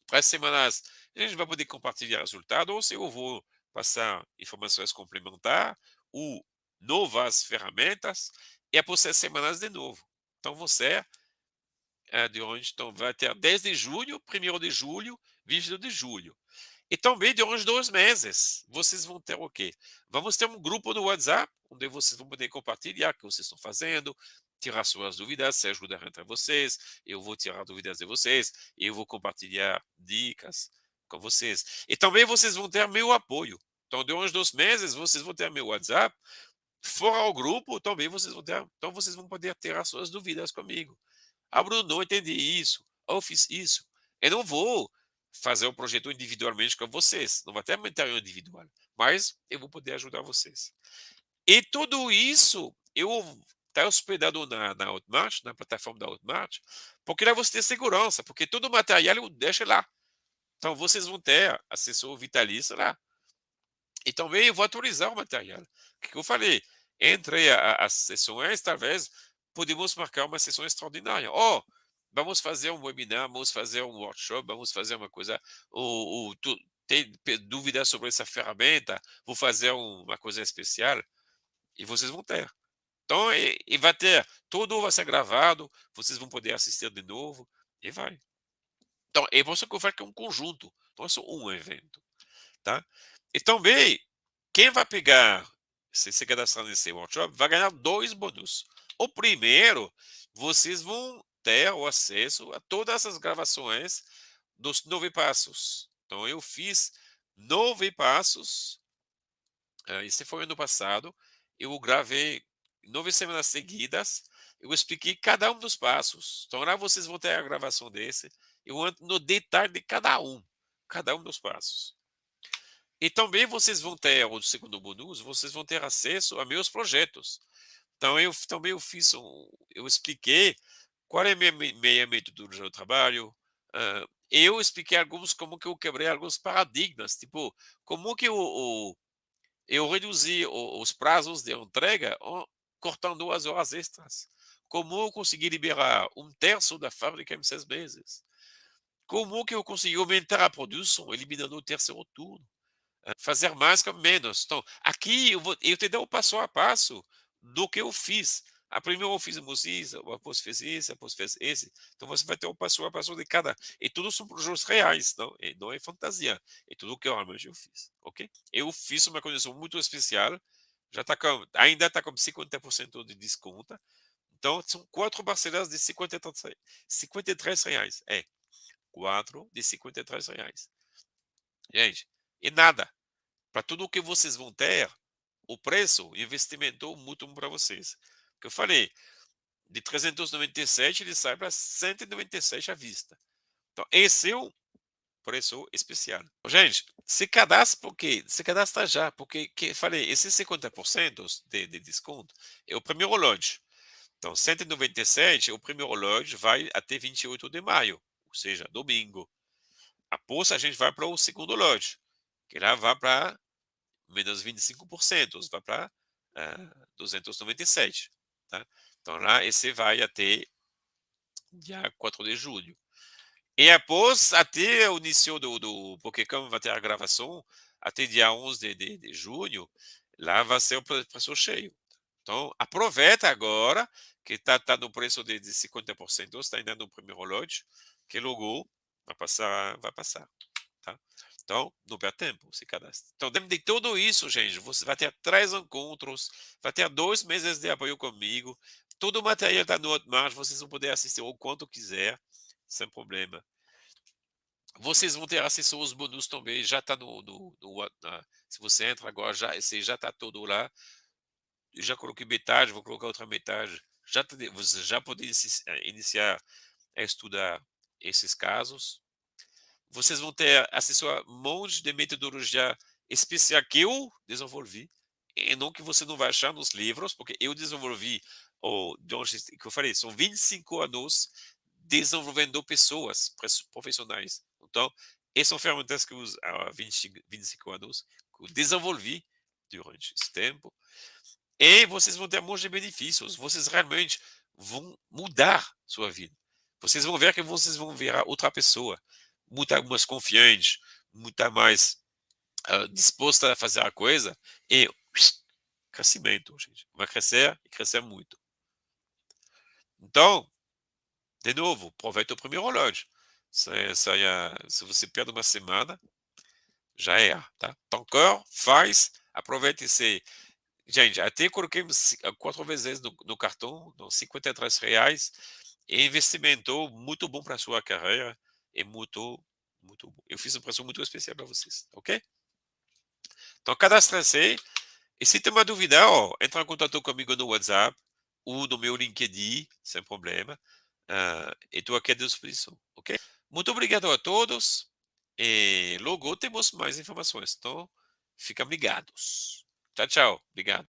3 semanas a gente vai poder compartilhar resultados, eu vou passar informações complementares ou novas ferramentas, e após 6 semanas de novo. Então, você então, vai ter 10 de julho, 1º de julho, 22 de julho. E também durante 2 meses, vocês vão ter o quê? Vamos ter um grupo no WhatsApp, onde vocês vão poder compartilhar o que vocês estão fazendo, tirar suas dúvidas, se ajudar entre vocês. Eu vou tirar dúvidas de vocês, eu vou compartilhar dicas com vocês. E também vocês vão ter meu apoio. Então, durante 2 meses, vocês vão ter meu WhatsApp. Fora o grupo, também vocês vão ter. Então, vocês vão poder ter as suas dúvidas comigo. Bruno, não entendi isso. Eu fiz isso. Eu não vou fazer o projeto individualmente com vocês. Não vai ter material individual. Mas eu vou poder ajudar vocês. E tudo isso, eu está hospedado na Hotmart, na plataforma da Hotmart, porque lá você tem segurança, porque todo o material eu deixo lá. Então vocês vão ter assessor vitalício lá. E também eu vou atualizar o material. O que eu falei? Entre as sessões, talvez podemos marcar uma sessão extraordinária. Oh, vamos fazer um webinar, vamos fazer um workshop, vamos fazer uma coisa. Ou tu tem dúvidas sobre essa ferramenta? Vou fazer uma coisa especial e vocês vão ter. Então, e vai ter, tudo vai ser gravado, vocês vão poder assistir de novo e vai. Então, é por isso que eu falo que é um conjunto, não é só um evento, tá? E também, quem vai pegar, se cadastrar nesse workshop, vai ganhar dois bônus. O primeiro, vocês vão ter o acesso a todas as gravações dos 9 passos. Então, eu fiz 9 passos, esse foi ano passado, eu gravei 9 semanas seguidas, eu expliquei cada um dos passos. Então, lá vocês vão ter a gravação desse, eu entro no detalhe de cada um dos passos. E também vocês vão ter, o segundo bônus, vocês vão ter acesso a meus projetos. Então, eu também eu expliquei qual é a minha metodologia de trabalho. Eu expliquei alguns, como que eu quebrei alguns paradigmas, tipo, como que eu reduzi os prazos de entrega cortando as horas extras. Como eu consegui liberar um terço da fábrica em 6 meses. Como que eu consegui aumentar a produção, eliminando o terceiro turno. Fazer mais com menos. Então, aqui eu te dou o passo a passo do que eu fiz. A primeira eu fiz isso, depois fiz isso, depois fiz esse. Então você vai ter o passo a passo de cada. E tudo são projetos reais, não é fantasia. É tudo que eu realmente eu fiz, ok? Eu fiz uma condição muito especial. Ainda está com 50% de desconto. Então são 4 parcelas de R$ 53. É, 4 de R$ 53. Gente, e nada. Para tudo o que vocês vão ter, o preço, o investimento muito bom para vocês. Que eu falei, de 397 ele sai para 197 à vista. Então, esse é o preço especial. Gente, se cadastra já, porque que falei, esses 50% de desconto é o primeiro lote. Então, 197, o primeiro lote vai até 28 de maio, ou seja, domingo. Após a gente vai para o segundo lote, que lá vai para menos 25%, vai para 297. Tá? Então lá esse vai até dia 4 de julho. E após, até o início porque como vai ter a gravação, até dia 11 de junho, lá vai ser o preço cheio. Então, aproveita agora, que tá no preço de 50%, está ainda no primeiro lote, que logo vai passar. Tá? Então, não perde tempo, se cadastre. Então, dentro de tudo isso, gente, você vai ter 3 encontros, vai ter 2 meses de apoio comigo, todo o material está no Hotmart, vocês vão poder assistir o quanto quiser, sem problema. Vocês vão ter acesso aos bônus também, já está se você entra agora, esse já está todo lá. Eu já coloquei metade, vou colocar outra metade. Você já pode iniciar a estudar esses casos. Vocês vão ter acesso a um monte de metodologia especial que eu desenvolvi, e não que você não vai achar nos livros, porque eu desenvolvi, que eu falei, são 25 anos desenvolvendo pessoas profissionais. Então, essas são ferramentas que eu uso há 25 anos, que eu desenvolvi durante esse tempo, e vocês vão ter um monte de benefícios. Vocês realmente vão mudar sua vida. Vocês vão ver que vocês vão virar outra pessoa, muito mais confiante, muito mais disposta a fazer a coisa. E crescimento, gente. Vai crescer e crescer muito. Então, de novo, aproveita o primeiro relógio. Se você perde uma semana, já é, tá? Então, faz, aproveite esse. Gente, até coloquei 4 vezes no cartão, então R$ 53. É investimento muito bom para a sua carreira. É muito, muito bom. Eu fiz um preço muito especial para vocês, ok? Então, cadastre-se. E se tem uma dúvida, entra em contato comigo no WhatsApp ou no meu LinkedIn, sem problema. E estou aqui à disposição, ok? Muito obrigado a todos. E logo temos mais informações. Então, fiquem ligados. Tchau, tchau. Obrigado.